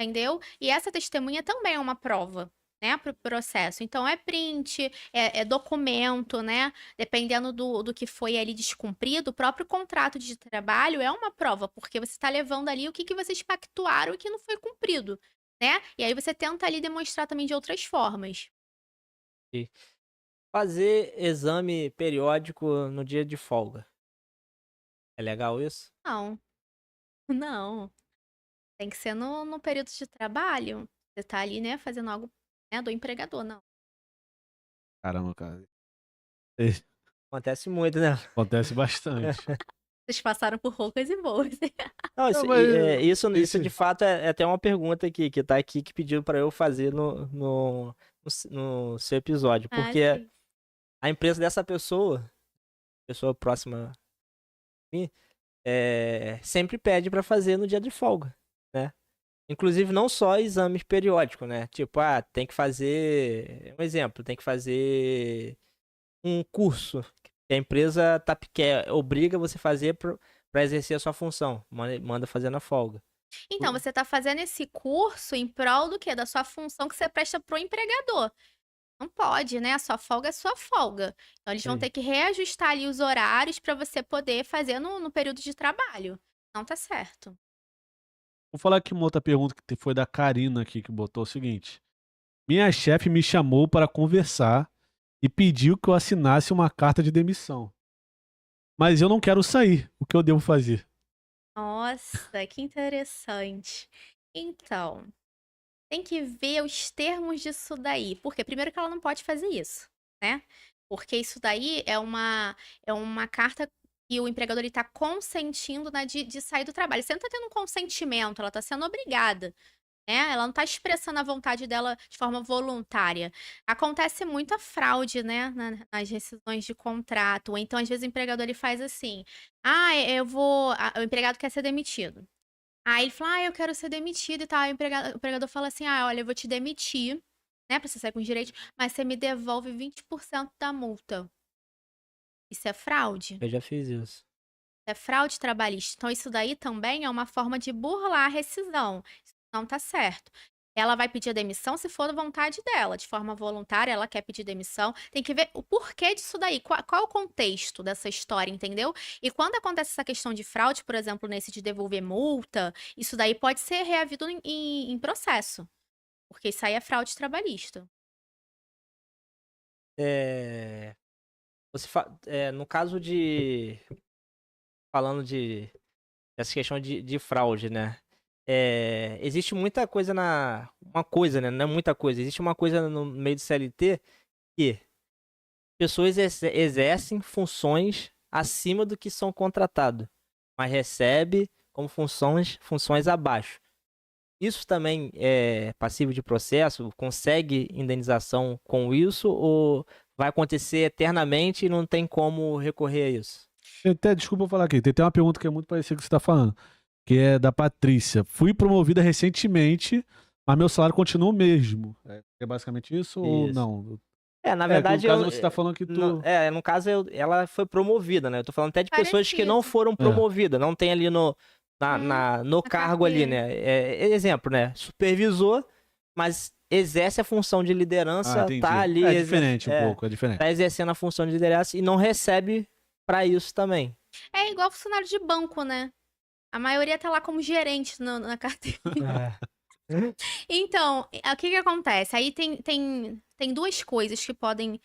Entendeu? E essa testemunha também é uma prova, né, para o processo. Então, é print, é documento, né? Dependendo do que foi ali descumprido, o próprio contrato de trabalho é uma prova, porque você está levando ali o que vocês pactuaram e que não foi cumprido, né? E aí você tenta ali demonstrar também de outras formas. Fazer exame periódico no dia de folga. É legal isso? Não, não. Tem que ser no período de trabalho. Você tá ali, né, fazendo algo, né, do empregador, não. Caramba, cara. Acontece muito, né? Acontece bastante. Vocês passaram por poucas e boas. Não, Não, mas isso esse- de fato é até uma pergunta aqui, que tá aqui, que pediu pra eu fazer no seu episódio. Ah, Porque sim. a empresa dessa pessoa próxima a mim, sempre pede pra fazer no dia de folga, né? Inclusive, não só exames periódicos, né? Tipo, tem que fazer. Um exemplo, tem que fazer um curso que a empresa obriga você a fazer pra exercer a sua função. Manda fazer na folga. Então, você tá fazendo esse curso em prol do quê? Da sua função que você presta pro empregador. Não pode, né? A sua folga é sua folga. Então, eles vão Sim. ter que reajustar ali os horários pra você poder fazer no período de trabalho. Não tá certo. Vou falar aqui uma outra pergunta que foi da Karina aqui, que botou o seguinte. Minha chefe me chamou para conversar e pediu que eu assinasse uma carta de demissão. Mas eu não quero sair. O que eu devo fazer? Nossa, que interessante. Então, tem que ver os termos disso daí. Porque primeiro que ela não pode fazer isso, né? Porque isso daí é uma carta que o empregador está consentindo, né, de sair do trabalho. Você não está tendo um consentimento, ela está sendo obrigada, né? Ela não está expressando a vontade dela de forma voluntária. Acontece muita fraude, né, nas rescisões de contrato. Ou então, às vezes, o empregador ele faz assim: o empregado quer ser demitido. Aí ele fala: eu quero ser demitido e tal. Aí o empregador fala assim: olha, eu vou te demitir, né, pra você sair com os direitos, mas você me devolve 20% da multa. Isso é fraude? Eu já fiz isso. É fraude trabalhista. Então, isso daí também é uma forma de burlar a rescisão. Isso não tá certo. Ela vai pedir a demissão se for da vontade dela, de forma voluntária, ela quer pedir demissão. Tem que ver o porquê disso daí, qual é o contexto dessa história, entendeu? E quando acontece essa questão de fraude, por exemplo, nesse de devolver multa, isso daí pode ser reavido em processo, porque isso aí é fraude trabalhista. É, no caso de. Falando de. Essa questão de fraude, né? Existe muita coisa Uma coisa, né? Não é muita coisa. Existe uma coisa no meio do CLT que pessoas exercem funções acima do que são contratados, mas recebe como funções abaixo. Isso também é passível de processo? Consegue indenização com isso? Ou vai acontecer eternamente e não tem como recorrer a isso? Desculpa eu falar aqui, tem até uma pergunta que é muito parecida com o que você está falando, que é da Patrícia. Fui promovida recentemente, mas meu salário continua o mesmo. É basicamente isso ou Isso. não? Na verdade, no caso você tá falando que tu... no caso, ela foi promovida, né? Eu tô falando até de pessoas que Parecido. não foram promovidas, não tem ali no cargo ali, carteira. né? Exemplo, né? Supervisor, mas exerce a função de liderança, entendi. tá ali... É diferente um pouco, é diferente. Tá exercendo a função de liderança e não recebe pra isso também. É igual funcionário de banco, né? A maioria tá lá como gerente na carteira. Então, o que que acontece? Aí tem duas coisas que podem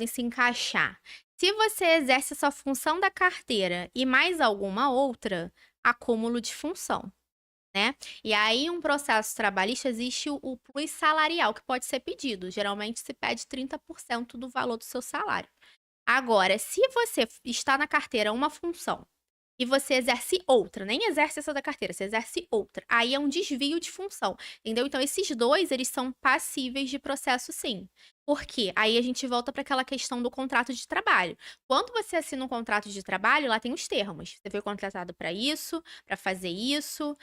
se encaixar. Se você exerce sua função da carteira e mais alguma outra, acúmulo de função, né? E aí, um processo trabalhista, existe o plus salarial, que pode ser pedido. Geralmente, se pede 30% do valor do seu salário. Agora, se você está na carteira uma função e você exerce outra, nem exerce essa da carteira, você exerce outra, aí é um desvio de função, entendeu? Então, esses dois, eles são passíveis de processo, sim. Por quê? Aí a gente volta para aquela questão do contrato de trabalho. Quando você assina um contrato de trabalho, lá tem os termos. Você foi contratado para isso, para fazer isso,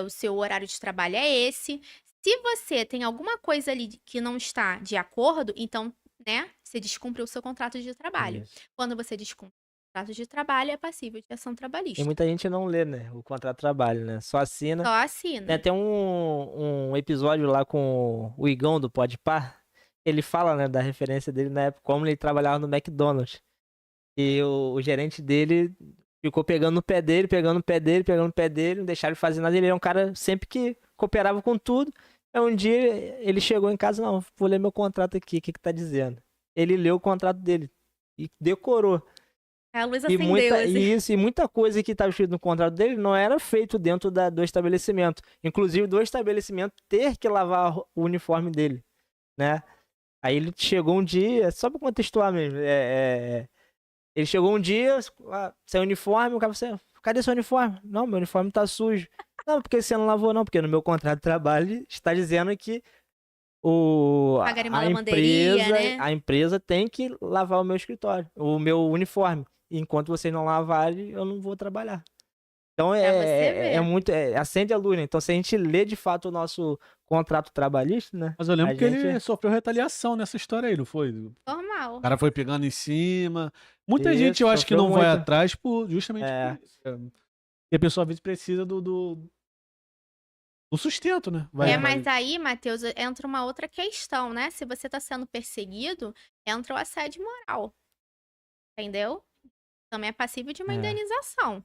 o seu horário de trabalho é esse. Se você tem alguma coisa ali que não está de acordo, então, né, você descumpriu o seu contrato de trabalho. Isso. Quando você descumpre o contrato de trabalho, é passível de ação E trabalhista. muita gente não lê, né? O contrato de trabalho, né? Só assina. Só Né, assina. tem um episódio lá com o Igão do Podpah. Ele fala, né, da referência dele na época, como ele trabalhava no McDonald's. E o gerente dele ficou pegando no pé dele, pegando no pé dele, pegando no pé dele, não deixaram ele fazer nada. Ele era um cara sempre que cooperava com tudo. Aí um dia ele chegou em casa, não, vou ler meu contrato aqui, o que que tá dizendo? Ele leu o contrato dele e decorou. A luz E acendeu, assim. muita coisa que estava escrito no contrato dele não era feito dentro do estabelecimento. Inclusive do estabelecimento ter que lavar o uniforme dele, né? Aí ele chegou um dia, só pra contextuar mesmo, ele chegou um dia, sem uniforme, o cara falou assim, cadê seu uniforme? Não, meu uniforme tá sujo. Não, porque você não lavou não, porque no meu contrato de trabalho está dizendo que Pagarem uma a lavanderia, empresa, né? a empresa tem que lavar o meu escritório, o meu uniforme. E enquanto vocês não lavarem, eu não vou trabalhar. Então Pra você ver. muito. Acende a luz, né? Então, se a gente lê de fato o nosso contrato trabalhista, né? Mas eu lembro A que gente. ele sofreu retaliação nessa história aí, não foi? O Normal. cara foi pegando em cima. Muita Isso, gente eu acho que sofreu não vai muito. atrás justamente É. por isso. E a pessoa às vezes precisa do sustento, né? Mas aí, Matheus, entra uma outra questão, né? Se você tá sendo perseguido, entra o assédio moral. Entendeu? Também é passível de uma indenização.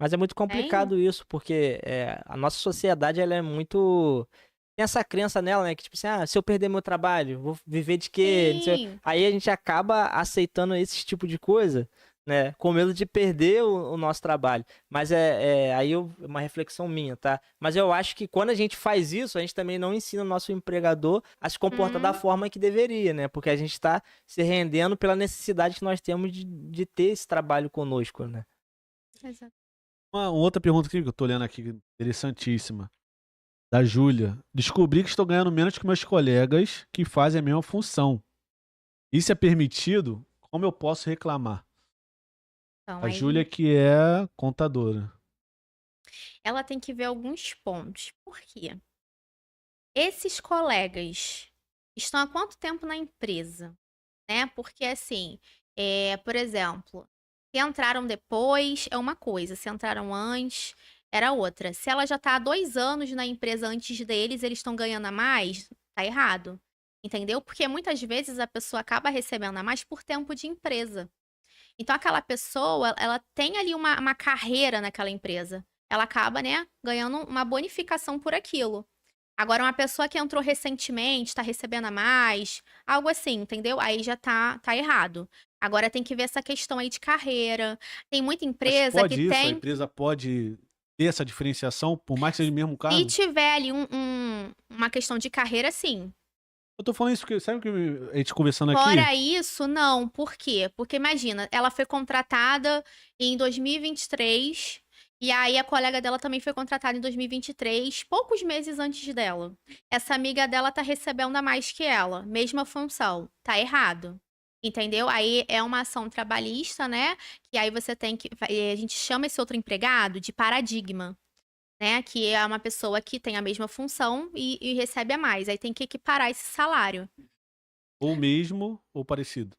Mas é muito complicado isso, porque a nossa sociedade, ela é muito. Tem essa crença nela, né? Que tipo assim, se eu perder meu trabalho, vou viver de quê? Não sei. Sim. Aí a gente acaba aceitando esse tipo de coisa, né? Com medo de perder o nosso trabalho. Mas uma reflexão minha, tá? Mas eu acho que quando a gente faz isso, a gente também não ensina o nosso empregador a se comportar da forma que deveria, né? Porque a gente tá se rendendo pela necessidade que nós temos de ter esse trabalho conosco, né? Exato. Uma outra pergunta que eu tô lendo aqui, interessantíssima. Da Júlia. Descobri que estou ganhando menos que meus colegas que fazem a mesma função. Isso é permitido? Como eu posso reclamar? Então, A aí Júlia que é contadora. ela tem que ver alguns pontos. Por quê? Esses colegas estão há quanto tempo na empresa? Né? Porque, assim, por exemplo, se entraram depois, é uma coisa. Se entraram antes, era outra. Se ela já tá há 2 anos na empresa antes deles, eles estão ganhando a mais, tá errado. Entendeu? Porque muitas vezes a pessoa acaba recebendo a mais por tempo de empresa. Então, aquela pessoa, ela tem ali uma carreira naquela empresa. Ela acaba, né, ganhando uma bonificação por aquilo. Agora, uma pessoa que entrou recentemente, tá recebendo a mais, algo assim, entendeu? Aí já tá errado. Agora tem que ver essa questão aí de carreira. Tem muita Mas empresa pode que isso? A tem. empresa pode ter essa diferenciação, por mais que seja o mesmo Se cargo? tiver ali uma questão de carreira, sim. Eu tô falando isso porque, sabe o que a gente conversando aqui? Fora isso, não. Por quê? Porque imagina, ela foi contratada em 2023 e aí a colega dela também foi contratada em 2023, poucos meses antes dela. Essa amiga dela tá recebendo a mais que ela, mesma função. Tá errado. Entendeu? Aí é uma ação trabalhista, né? Que aí você tem que. A gente chama esse outro empregado de paradigma, né? Que é uma pessoa que tem a mesma função e recebe a mais. Aí tem que equiparar esse salário. Ou mesmo, ou parecido.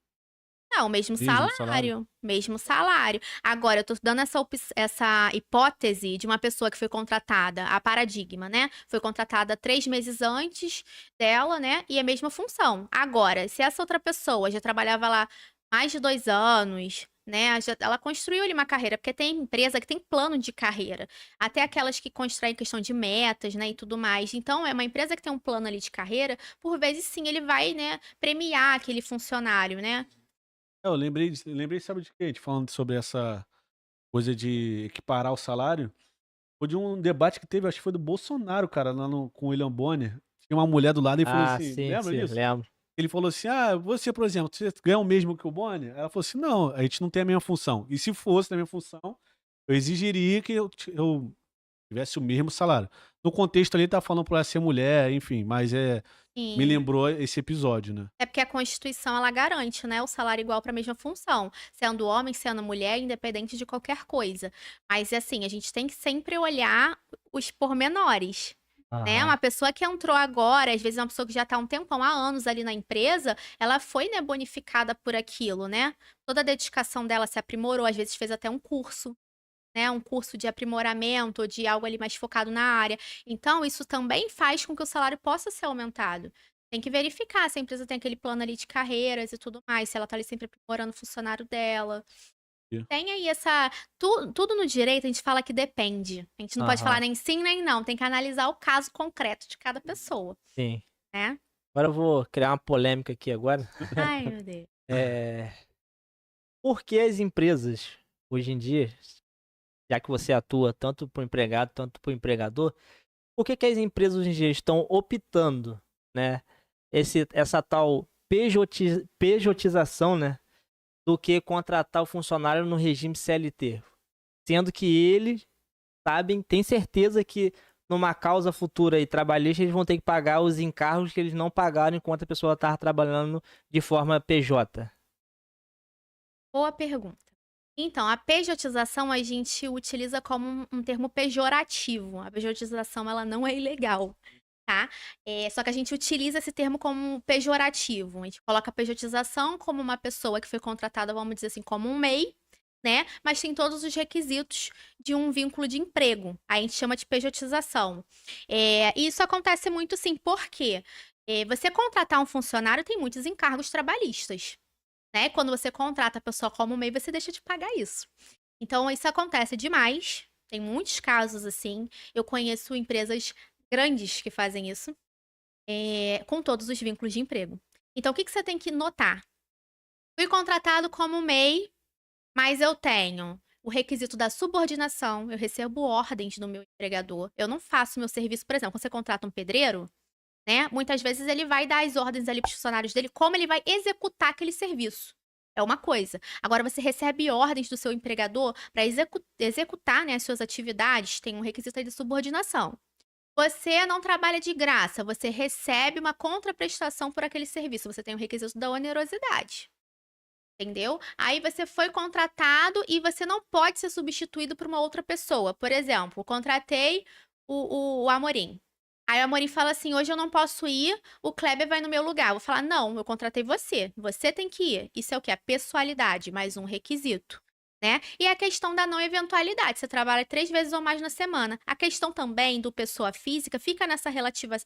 Não, mesmo Mesmo salário? salário. Mesmo salário. Agora, eu tô dando essa hipótese de uma pessoa que foi contratada, a paradigma, né? Foi contratada 3 meses antes dela, né? E a mesma função. Agora, se essa outra pessoa já trabalhava lá mais de 2 anos, né? Ela construiu ali uma carreira, porque tem empresa que tem plano de carreira, até aquelas que constroem questão de metas, né, e tudo mais. Então, é uma empresa que tem um plano ali de carreira, por vezes sim, ele vai, né, premiar aquele funcionário, né? Eu lembrei, sabe de quê? A gente falando sobre essa coisa de equiparar o salário. Foi de um debate que teve, acho que foi do Bolsonaro, cara, lá com o William Bonner. Tinha uma mulher do lado e falou Ah, assim, sim, lembra sim, disso? lembro. Ele falou assim: ah, você, por exemplo, você ganha o mesmo que o Bonner? Ela falou assim: não, a gente não tem a mesma função. E se fosse a mesma função, eu exigiria que eu tivesse o mesmo salário. No contexto ali, ele tá falando pra ela ser mulher, enfim, mas me Sim. lembrou esse episódio, né? É porque a Constituição ela garante, né, o salário igual para a mesma função, sendo homem, sendo mulher, independente de qualquer coisa. Mas assim, a gente tem que sempre olhar os pormenores, né? Aham. Uma pessoa que entrou agora, às vezes é uma pessoa que já está há um tempão, há anos ali na empresa, ela foi, né, bonificada por aquilo, né? Toda a dedicação dela se aprimorou, às vezes fez até um curso, né, um curso de aprimoramento ou de algo ali mais focado na área. Então, isso também faz com que o salário possa ser aumentado. Tem que verificar se a empresa tem aquele plano ali de carreiras e tudo mais, se ela tá ali sempre aprimorando o funcionário dela. E- Tem aí essa. Tudo no direito a gente fala que depende. A gente não pode falar Aham. nem sim nem não. Tem que analisar o caso concreto de cada pessoa, Sim. né? Agora eu vou criar uma polêmica aqui agora. Ai, meu Deus. É... Por que as empresas, hoje em dia, já que você atua tanto para o empregado, tanto para o empregador, por que as empresas hoje em dia estão optando, né, essa tal pejotização, né, do que contratar o funcionário no regime CLT? Sendo que eles sabem, têm certeza que numa causa futura aí trabalhista eles vão ter que pagar os encargos que eles não pagaram enquanto a pessoa estava trabalhando de forma PJ. Boa pergunta. Então, a pejotização a gente utiliza como um termo pejorativo. A pejotização, ela não é ilegal, tá? Só que a gente utiliza esse termo como pejorativo. A gente coloca a pejotização como uma pessoa que foi contratada, vamos dizer assim, como um MEI, né? Mas tem todos os requisitos de um vínculo de emprego. Aí a gente chama de pejotização. E isso acontece muito sim, porque você contratar um funcionário tem muitos encargos trabalhistas, né? Quando você contrata a pessoa como MEI, você deixa de pagar isso. Então, isso acontece demais. Tem muitos casos assim. Eu conheço empresas grandes que fazem isso, com todos os vínculos de emprego. Então, o que você tem que notar? Fui contratado como MEI, mas eu tenho o requisito da subordinação, eu recebo ordens do meu empregador, eu não faço meu serviço, por exemplo, quando você contrata um pedreiro, né? Muitas vezes ele vai dar as ordens ali para os funcionários dele, como ele vai executar aquele serviço. É uma coisa. Agora, você recebe ordens do seu empregador para executar, né, as suas atividades, tem um requisito aí de subordinação. Você não trabalha de graça, você recebe uma contraprestação por aquele serviço. Você tem o requisito da onerosidade. Entendeu? Aí você foi contratado e você não pode ser substituído por uma outra pessoa. Por exemplo, contratei o Amorim. Aí o Amorim fala assim: hoje eu não posso ir, o Kleber vai no meu lugar. Eu vou falar: não, eu contratei você. Você tem que ir. Isso é o quê? A pessoalidade, mais um requisito. Né? E a questão da não eventualidade. Você trabalha 3 vezes ou mais na semana. A questão também do pessoa física fica nessa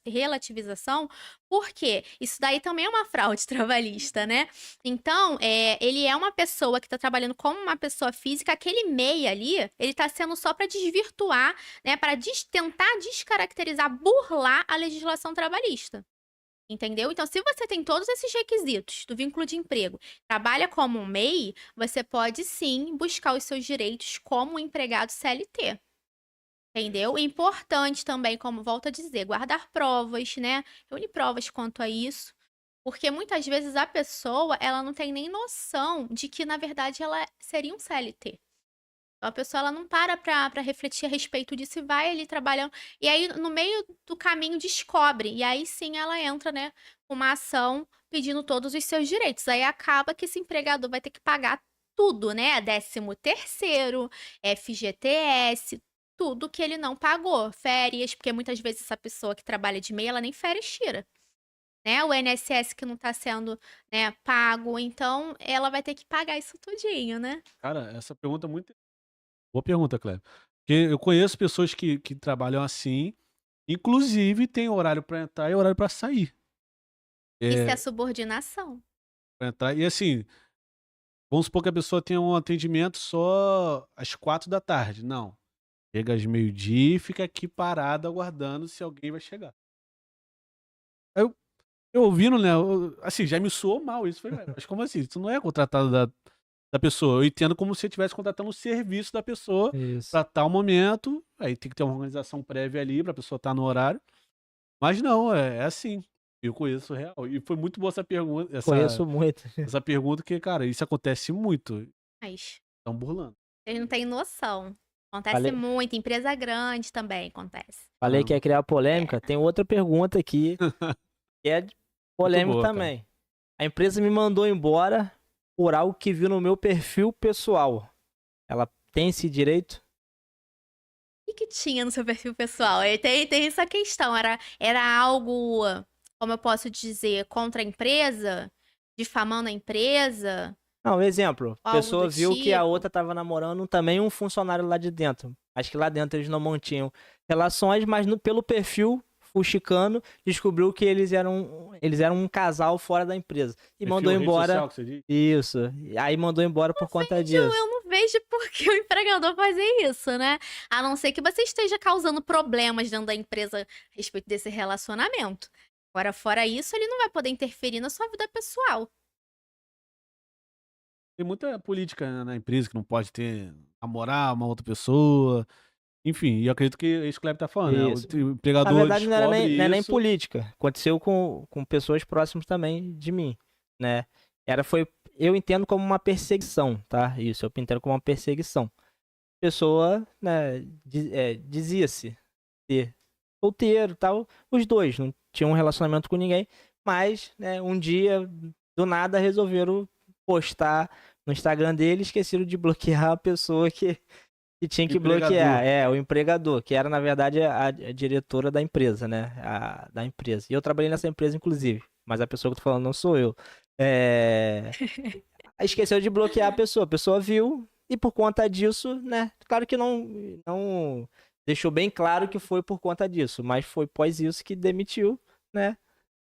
relativização, porque isso daí também é uma fraude trabalhista, né? Então, ele é uma pessoa que está trabalhando como uma pessoa física, aquele MEI ali, ele está sendo só para desvirtuar, né? Para tentar descaracterizar, burlar a legislação trabalhista. Entendeu? Então, se você tem todos esses requisitos do vínculo de emprego, trabalha como um MEI, você pode sim buscar os seus direitos como um empregado CLT. Entendeu? Importante também, como volto a dizer, guardar provas, né? Reunir provas quanto a isso. Porque muitas vezes a pessoa, ela não tem nem noção de que, na verdade, ela seria um CLT. Então, a pessoa ela não para refletir a respeito disso e vai ali trabalhando. E aí, no meio do caminho, descobre. E aí sim ela entra, né, com uma ação pedindo todos os seus direitos. Aí acaba que esse empregador vai ter que pagar tudo, né? 13º, FGTS, tudo que ele não pagou. Férias, porque muitas vezes essa pessoa que trabalha de meia, ela nem férias tira. Né? O INSS que não tá sendo, né, pago. Então, ela vai ter que pagar isso tudinho, né? Cara, essa pergunta é muito. Boa pergunta, Kleber. Porque eu conheço pessoas que trabalham assim, inclusive tem horário pra entrar e horário pra sair. Isso é É, subordinação. pra entrar. E assim, Vamos supor que a pessoa tenha um atendimento só às 4 da tarde. Não. Chega às meio-dia e fica aqui parado aguardando se alguém vai chegar. Aí eu ouvindo, né? Assim, já me soou mal isso. Falei, mas como assim? Isso não é contratado da pessoa. Eu entendo como se eu estivesse contratando o serviço da pessoa Isso. para tal momento. Aí tem que ter uma organização prévia ali pra pessoa estar no horário. Mas não, é assim. Eu conheço real. E foi muito boa essa pergunta, Conheço muito. essa pergunta, que, cara, isso acontece muito. Mas Estão burlando. vocês não têm noção. Acontece Falei- muito. Empresa grande também acontece. Falei que ia criar polêmica. Tem outra pergunta aqui, que é polêmica boa, também. A empresa me mandou embora por algo que viu no meu perfil pessoal. Ela tem esse direito? O que tinha no seu perfil pessoal? Tem essa questão. Era algo, como eu posso dizer, contra a empresa? Difamando a empresa? Não, exemplo. A Algo pessoa do viu que a tipo. outra tava namorando também um funcionário lá de dentro. Acho que lá dentro eles não mantinham relações, mas pelo perfil fuxicano, descobriu que eles eram um casal fora da empresa. E Perfil, mandou rede embora. social que você diz? Isso. Aí mandou embora por conta disso. Eu não vejo por que o empregador fazer isso, né? A não ser que você esteja causando problemas dentro da empresa a respeito desse relacionamento. Agora, fora isso, ele não vai poder interferir na sua vida pessoal. Tem muita política, né, na empresa que não pode namorar uma outra pessoa. Enfim, e eu acredito que é isso que o Kleber tá falando, né? Isso. O empregador Na verdade, não era descobre nem isso. política. Aconteceu com pessoas próximas também de mim, né? Eu entendo como uma perseguição, tá? Isso, eu entendo como uma perseguição. A pessoa, né, dizia-se ser solteiro e tal. Os dois não tinham um relacionamento com ninguém, mas, né, um dia, do nada, resolveram postar no Instagram dele e esqueceram de bloquear a pessoa que tinha que Empregador. bloquear. O empregador, que era, na verdade, a diretora da empresa, né? Da empresa. E eu trabalhei nessa empresa, inclusive. Mas a pessoa que eu tô falando não sou eu. Esqueceu de bloquear a pessoa viu, e por conta disso, né? Claro que não deixou bem claro que foi por conta disso, mas foi após isso que demitiu, né?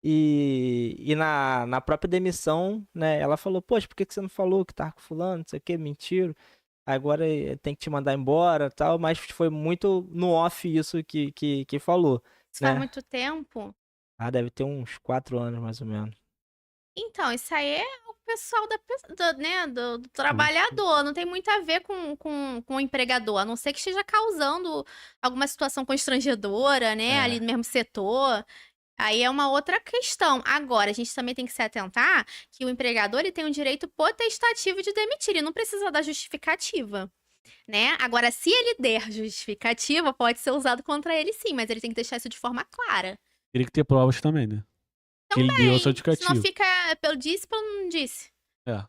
E na própria demissão, né? Ela falou, poxa, por que você não falou que tava com fulano, não sei o que, mentira. Agora tem que te mandar embora, tal, mas foi muito no off isso que falou, Isso faz né? muito tempo. Deve ter uns 4 anos, mais ou menos. Então, isso aí é o pessoal do trabalhador. Não tem muito a ver com o empregador. A não ser que esteja causando alguma situação constrangedora, né? Ali no mesmo setor. Aí é uma outra questão. Agora, a gente também tem que se atentar que o empregador ele tem um direito potestativo de demitir. Ele não precisa dar justificativa, né? Agora, se ele der justificativa, pode ser usado contra ele sim, mas ele tem que deixar isso de forma clara. Teria que ter provas também, né? Que ele deu a sua Senão justificativa. fica pelo disse, pelo não disse. É.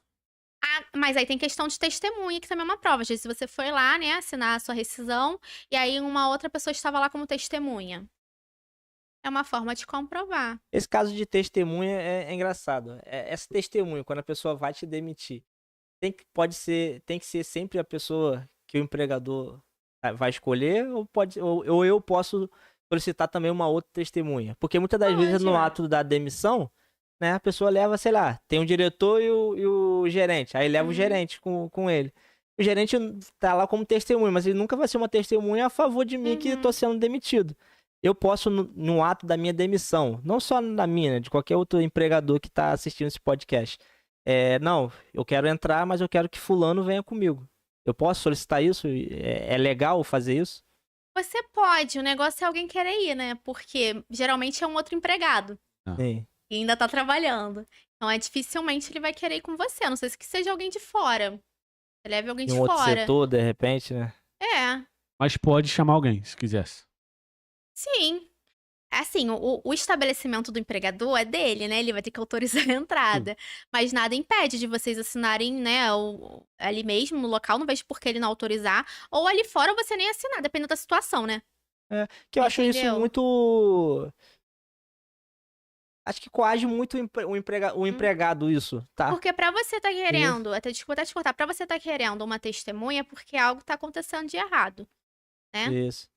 Mas aí tem questão de testemunha, que também é uma prova. Às vezes, se você foi lá, né, assinar a sua rescisão, e aí uma outra pessoa estava lá como testemunha. É uma forma de comprovar. Esse caso de testemunha é engraçado. Essa testemunha, quando a pessoa vai te demitir, tem que ser sempre a pessoa que o empregador vai escolher, ou eu posso solicitar também uma outra testemunha? Porque muitas das vezes no ato da demissão, né, a pessoa leva, sei lá, tem o diretor e o gerente, aí leva o gerente com ele. O gerente tá lá como testemunha, mas ele nunca vai ser uma testemunha a favor de mim que tô sendo demitido. Eu posso, no ato da minha demissão, não só da minha, né, de qualquer outro empregador que tá assistindo esse podcast. Não, eu quero entrar, mas eu quero que fulano venha comigo. Eu posso solicitar isso? É legal fazer isso? Você pode, o negócio é alguém querer ir, né? Porque geralmente é um outro empregado. Sim. E ainda tá trabalhando. Então, dificilmente ele vai querer ir com você. A não sei se que seja alguém de fora. Você leve alguém Em de um outro fora. setor, de repente, né? Mas pode chamar alguém, se quisesse. Sim. Assim, o estabelecimento do empregador é dele, né? Ele vai ter que autorizar a entrada. Mas nada impede de vocês assinarem, né? Ali mesmo, no local, não vejo por que ele não autorizar. Ou ali fora você nem assinar, dependendo da situação, né? Que eu acho isso Entendeu? muito... Acho que coage muito o empregado isso, tá? Porque pra você tá querendo, desculpa até te cortar, pra você tá querendo uma testemunha, é porque algo tá acontecendo de errado, né? Isso.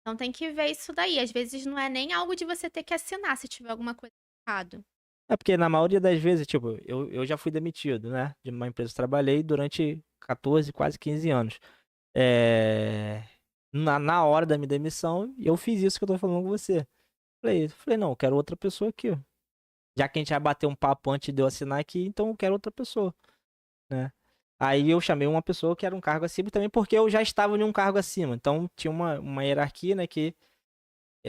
Então tem que ver isso daí. Às vezes não é nem algo de você ter que assinar se tiver alguma coisa errada. É porque na maioria das vezes, tipo, eu já fui demitido, né? De uma empresa que trabalhei durante 14, quase 15 anos. Na hora da minha demissão, eu fiz isso que eu tô falando com você. Falei, não, eu quero outra pessoa aqui, ó. Já que a gente já bateu um papo antes de eu assinar aqui, então eu quero outra pessoa, né? Aí eu chamei uma pessoa que era um cargo acima também, porque eu já estava em um cargo acima. Então tinha uma hierarquia, né, que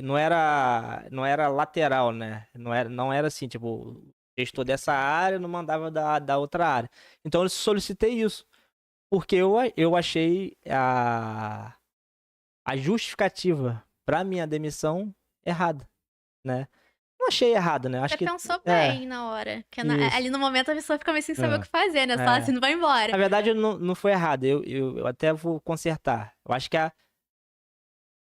não era lateral, né? Não era assim, tipo, o gestor dessa área não mandava da outra área. Então eu solicitei isso, porque eu achei a justificativa para minha demissão errada, né? Não achei errado, né? Acho Você que pensou é, bem na hora. Porque isso. ali no momento a pessoa fica meio sem saber o É. que fazer, né? Só É. assim, não vai embora. Na verdade, não foi errado. Eu até vou consertar. Eu acho que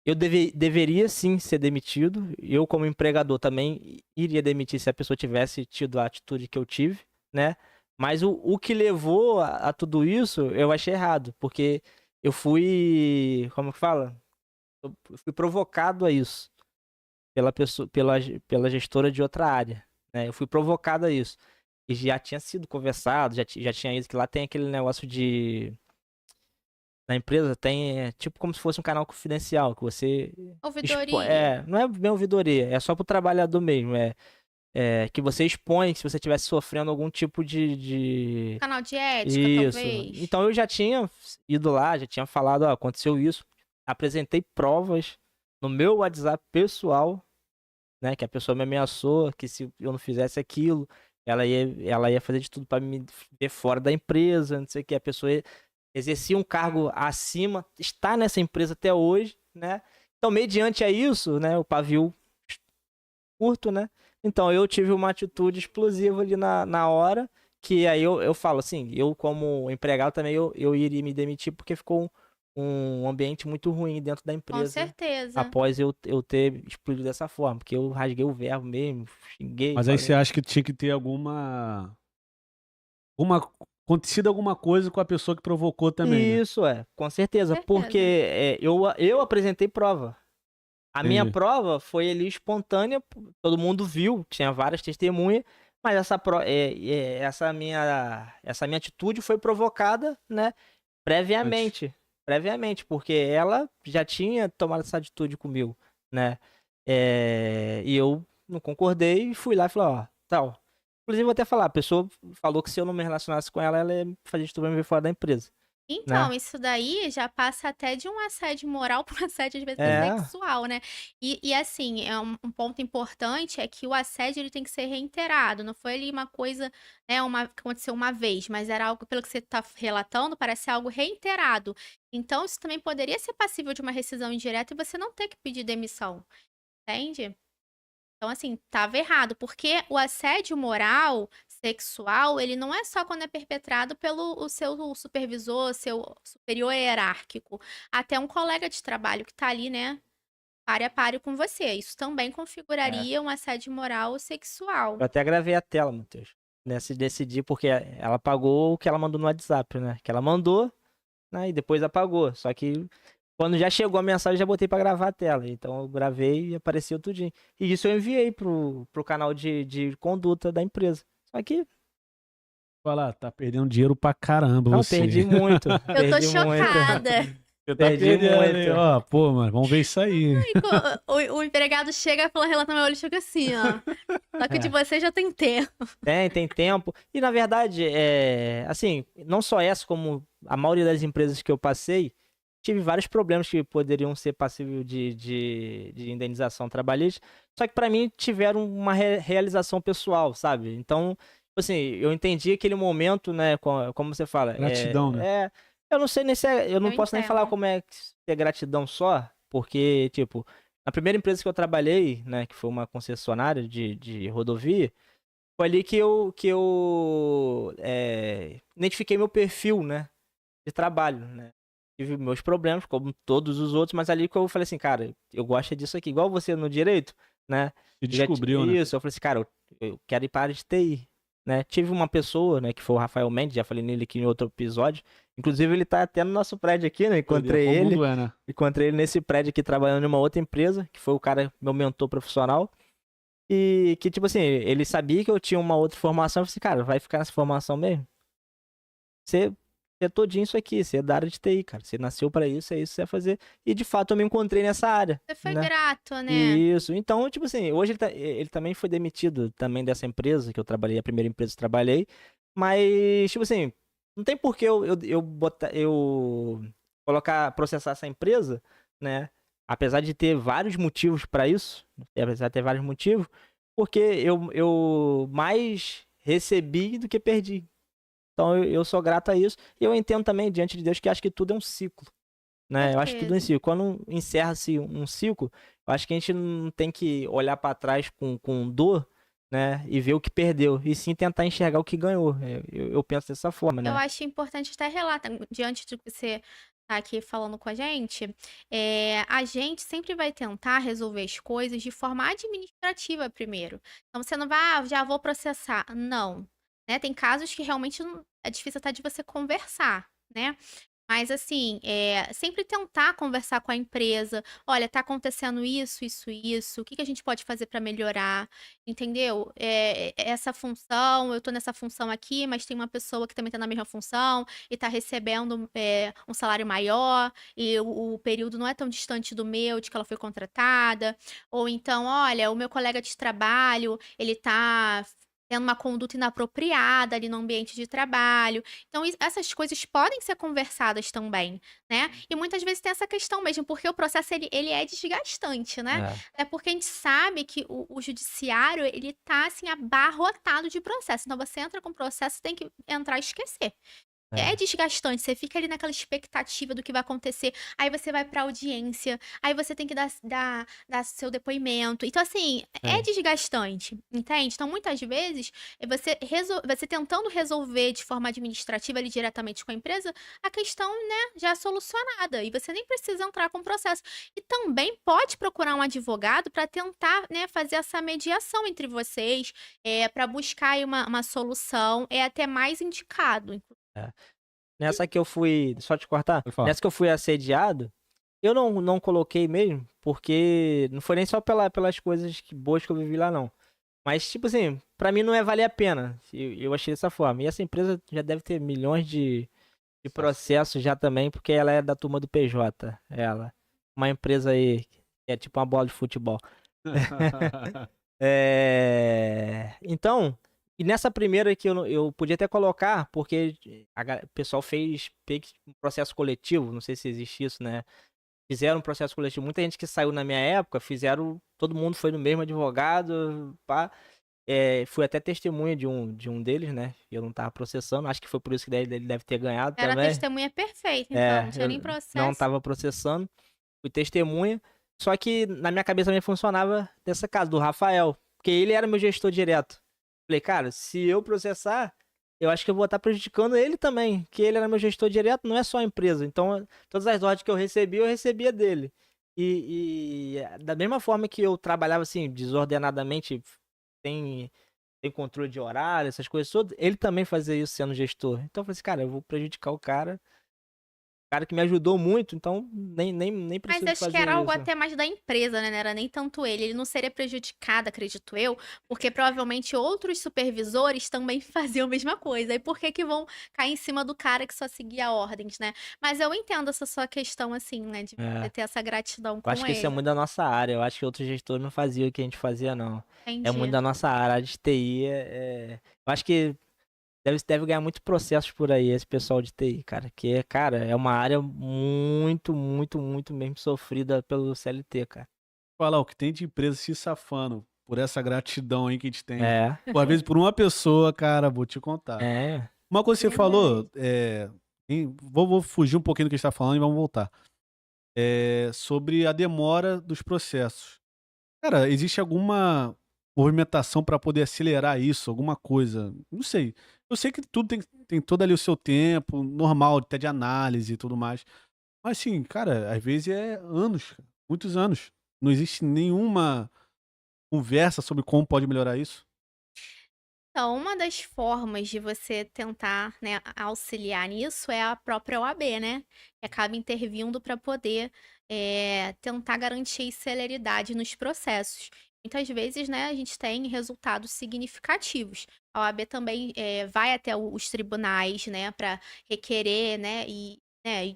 eu deveria sim ser demitido. Eu, como empregador, também iria demitir se a pessoa tivesse tido a atitude que eu tive, né? Mas o que levou a tudo isso, eu achei errado. Porque eu fui. Como que fala? Eu fui provocado a isso pela pessoa, pela gestora de outra área, né? Eu fui provocado a isso. E já tinha sido conversado, já tinha isso, que lá tem aquele negócio de. Na empresa tem, tipo como se fosse um canal confidencial, que você. Ouvidoria. Não é bem ouvidoria, é só pro trabalhador mesmo. Que você expõe se você estivesse sofrendo algum tipo de. Canal de ética, Isso. talvez. Então eu já tinha ido lá, já tinha falado, ó, aconteceu isso. Apresentei provas no meu WhatsApp pessoal, né? Que a pessoa me ameaçou, que se eu não fizesse aquilo, ela ia fazer de tudo para me ver fora da empresa, não sei o que. A pessoa exercia um cargo acima, está nessa empresa até hoje, né? Então, mediante a isso, né? O pavio curto, né? Então, eu tive uma atitude explosiva ali na hora, que aí eu falo assim, eu como empregado também, eu iria me demitir porque ficou um ambiente muito ruim dentro da Com empresa certeza. após eu ter explodido dessa forma, porque eu rasguei o verbo mesmo, xinguei, Mas aí falei. você acha que tinha que ter acontecido alguma coisa com a pessoa que provocou também, né? Isso com certeza, Com porque certeza. eu apresentei prova. A minha Entendi. prova foi ali espontânea, todo mundo viu, tinha várias testemunhas, mas essa minha atitude foi provocada, né, Antes. previamente, porque ela já tinha tomado essa atitude comigo, né, e eu não concordei e fui lá e falei, ó, tal. Inclusive, vou até falar, a pessoa falou que se eu não me relacionasse com ela, ela ia fazer de tudo pra me ver fora da empresa, Então, né. isso daí já passa até de um assédio moral para um assédio, às vezes, É, sexual, né? E assim, um ponto importante é que o assédio ele tem que ser reiterado. Não foi ali uma coisa, né, que aconteceu uma vez, mas era algo, pelo que você está relatando, parece algo reiterado. Então, isso também poderia ser passível de uma rescisão indireta e você não ter que pedir demissão, entende? Então, assim, estava errado, porque o assédio moral, sexual, ele não é só quando é perpetrado pelo o seu supervisor, seu superior hierárquico, até um colega de trabalho que está ali, né, pare a pare com você. Isso também é. configuraria um assédio moral ou sexual. Eu até gravei a tela, Matheus. Nesse dia, porque ela apagou o que ela mandou no WhatsApp, né? Que ela mandou, né? E depois apagou. Só que quando já chegou a mensagem, já botei pra gravar a tela. Então eu gravei e apareceu tudinho. E isso eu enviei pro canal de conduta da empresa. Só que, Falar, tá perdendo dinheiro pra caramba não, você. perdi muito. Eu tô Perdi muito. chocada. Você tá Perdi perdendo, hein? muito. Ó, pô, mano, vamos ver isso aí, hein? E o empregado chega, fala, relata meu olho, chega assim, ó. Só que o de É. você já tem tempo. Tem tempo. E na verdade, assim, não só essa, como a maioria das empresas que eu passei, tive vários problemas que poderiam ser passíveis de indenização trabalhista. Só que pra mim tiveram uma realização pessoal, sabe? Então, tipo assim, eu entendi aquele momento, né? Como você fala. Gratidão, né? Eu não sei nem se eu não Eu posso nem falar entendo. como é que é gratidão só, porque, tipo, na primeira empresa que eu trabalhei, né, que foi uma concessionária de rodovia. Foi ali que eu identifiquei meu perfil, né, de trabalho, né. Tive meus problemas, como todos os outros, mas ali que eu falei assim, cara, eu gosto disso aqui, igual você no direito, né. Se descobriu, né? Isso, eu falei assim, cara, eu quero ir para a área de TI, né. Tive uma pessoa, né, que foi o Rafael Mendes, já falei nele aqui em outro episódio, inclusive ele tá até no nosso prédio aqui, né, Como mundo é, né? encontrei ele nesse prédio aqui trabalhando em uma outra empresa, que foi o cara, meu mentor profissional. E que, tipo assim, ele sabia que eu tinha uma outra formação. Eu falei assim, cara, vai ficar nessa formação mesmo? Você é todinho isso aqui, você é da área de TI, cara. Você nasceu pra isso, é isso que você vai fazer. E de fato eu me encontrei nessa área, Você foi né? grato, né? Isso. Então, tipo assim, hoje ele também foi demitido também dessa empresa que eu trabalhei, a primeira empresa que eu trabalhei. Mas, tipo assim, não tem por que eu processar essa empresa, né? Apesar de ter vários motivos pra isso, apesar de ter vários motivos, porque eu mais recebi do que perdi. Então eu sou grato a isso. E eu entendo também, diante de Deus, que acho que tudo é um ciclo, né? Eu acho que tudo é um Certeza. ciclo. Quando encerra-se um ciclo, eu acho que a gente não tem que olhar para trás com dor, né? E ver o que perdeu. E sim tentar enxergar o que ganhou. Eu penso dessa forma, Eu né? acho importante até relatar, diante do que você tá aqui falando com a gente, a gente sempre vai tentar resolver as coisas de forma administrativa primeiro. Então você não vai, já vou processar. Não, né? Tem casos que realmente é difícil até de você conversar, né? Mas assim, sempre tentar conversar com a empresa. Olha, tá acontecendo isso, isso, isso. O que que a gente pode fazer para melhorar? Entendeu? Essa função, eu tô nessa função aqui, mas tem uma pessoa que também tá na mesma função e tá recebendo um salário maior, e o período não é tão distante do meu, de que ela foi contratada. Ou então, olha, o meu colega de trabalho, ele tá tendo uma conduta inapropriada ali no ambiente de trabalho. Então, essas coisas podem ser conversadas também, né? E muitas vezes tem essa questão mesmo, porque o processo ele é desgastante, né? É, Até porque a gente sabe que o judiciário, ele tá assim abarrotado de processo. Então, você entra com processo, tem que entrar e esquecer. É é, desgastante, você fica ali naquela expectativa do que vai acontecer, aí você vai pra audiência, aí você tem que dar seu depoimento. Então, assim, é é. desgastante, entende? Então, muitas vezes, você tentando resolver de forma administrativa ali diretamente com a empresa, a questão, né, já é solucionada e você nem precisa entrar com o processo. E também pode procurar um advogado para tentar, né, fazer essa mediação entre vocês, para buscar aí uma solução, é até mais indicado. É. Nessa que eu fui. Só te cortar. Pode falar. Nessa que eu fui assediado, eu não coloquei mesmo, porque não foi nem só pelas coisas boas que eu vivi lá, não. Mas, tipo assim, pra mim não é valer a pena. Eu achei dessa forma. E essa empresa já deve ter milhões de processos já também, porque ela é da turma do PJ. Ela. Uma empresa aí que é tipo uma bola de futebol. Então, e nessa primeira que eu podia até colocar, porque o pessoal fez um processo coletivo, não sei se existe isso, né? Fizeram um processo coletivo. Muita gente que saiu na minha época, todo mundo foi no mesmo advogado, pá. Fui até testemunha de um deles, né? Eu não tava processando, acho que foi por isso que daí ele deve ter ganhado Era a também. testemunha perfeita, então, não tinha nem Eu não processo. tava processando, fui testemunha. Só que na minha cabeça também funcionava dessa casa, do Rafael, porque ele era meu gestor direto. Falei, cara, se eu processar, eu acho que eu vou estar prejudicando ele também, que ele era meu gestor direto, não é só a empresa. Então, todas as ordens que eu recebia dele. E da mesma forma que eu trabalhava assim, desordenadamente, sem, sem controle de horário, essas coisas todas, ele também fazia isso sendo gestor. Então eu falei assim, cara, eu vou prejudicar o cara que me ajudou muito, então nem Mas preciso acho que fazer era algo isso. até mais da empresa, né? Não era nem tanto ele. Ele não seria prejudicado, acredito eu, porque provavelmente outros supervisores também faziam a mesma coisa. E por que que vão cair em cima do cara que só seguia ordens, né? Mas eu entendo essa sua questão, assim, né? De você É. ter essa gratidão Eu acho com que isso é ele. muito da nossa área. Eu acho que outros gestores não faziam o que a gente fazia, não. É muito Entendi. da nossa área. A área de TI Eu acho que deve ganhar muito processos por aí, esse pessoal de TI, cara. Que, cara, é uma área muito, muito, muito mesmo sofrida pelo CLT, cara. Falar o que tem de empresa se safando por essa gratidão aí que a gente tem. É, Pô, às vezes por uma pessoa, cara, vou te contar. é. Uma coisa que você Verdade. falou, vou fugir um pouquinho do que a gente tá falando e vamos voltar. Sobre a demora dos processos. Cara, existe alguma movimentação para poder acelerar isso, alguma coisa? Não sei. Eu sei que tudo tem todo ali o seu tempo, normal, até de análise e tudo mais. Mas assim, cara, às vezes é anos, cara, muitos anos. Não existe nenhuma conversa sobre como pode melhorar isso. Então, uma das formas de você tentar, né, auxiliar nisso é a própria OAB, né? Que acaba intervindo para poder tentar garantir celeridade nos processos. muitas vezes, né, a gente tem resultados significativos. A OAB também vai até os tribunais, né, para requerer, né, e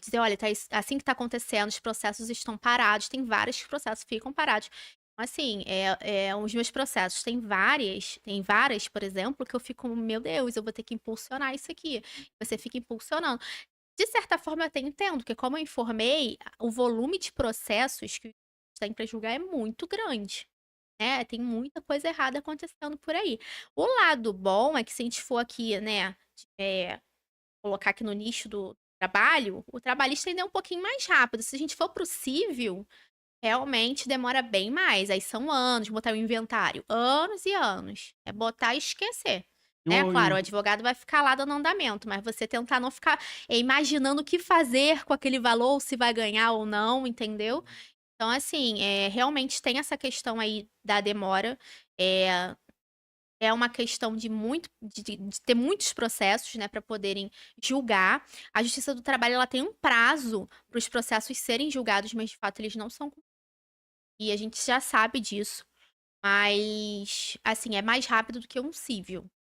dizer, olha, assim que está acontecendo, os processos estão parados. Tem vários processos que ficam parados. Assim, os meus processos tem várias, por exemplo, que eu fico, meu Deus, eu vou ter que impulsionar isso aqui. Você fica impulsionando. De certa forma, eu até entendo, porque como eu informei, o volume de processos que tem para julgar é muito grande. Né? Tem muita coisa errada acontecendo por aí. O lado bom é que se a gente for aqui, né, colocar aqui no nicho do trabalho, o trabalhista ainda é um pouquinho mais rápido. Se a gente for pro civil, realmente demora bem mais. Aí são anos, botar o inventário. Anos e anos. É botar e esquecer. Né? Claro, o advogado vai ficar lá dando andamento, mas você tentar não ficar imaginando o que fazer com aquele valor, se vai ganhar ou não, entendeu? Então, assim, realmente tem essa questão aí da demora. É uma questão de ter muitos processos, né, para poderem julgar. A Justiça do Trabalho, ela tem um prazo para os processos serem julgados, mas de fato eles não são. E a gente já sabe disso. Mas, assim, é mais rápido do que um civil.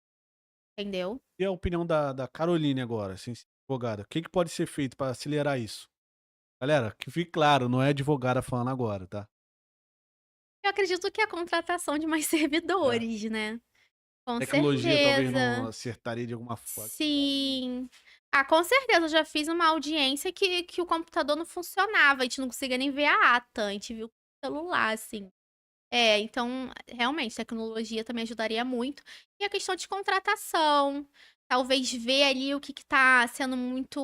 Entendeu? E a opinião da Caroline agora, assim, advogada? O que pode ser feito para acelerar isso? Galera, que fique claro, não é advogada falando agora, tá? Eu acredito que a contratação de mais servidores, né? Com Tecnologia talvez não certeza. acertaria de alguma forma. Sim. Ah, com certeza. Eu já fiz uma audiência que o computador não funcionava. A gente não conseguia nem ver a ata. A gente viu o celular, assim. Então, realmente, tecnologia também ajudaria muito. E a questão de contratação. Talvez ver ali o que tá sendo muito.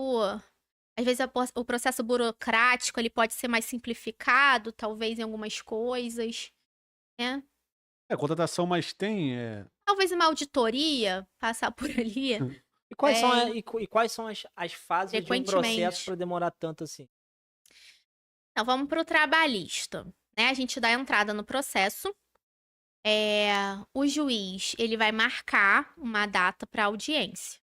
Às vezes o processo burocrático ele pode ser mais simplificado, talvez em algumas coisas, né? Contratação, mas tem. Talvez uma auditoria, passar por ali. E quais são as fases de um processo Frequentemente. para demorar tanto assim? Então, vamos para o trabalhista, né? A gente dá entrada no processo. O juiz, ele vai marcar uma data para audiência.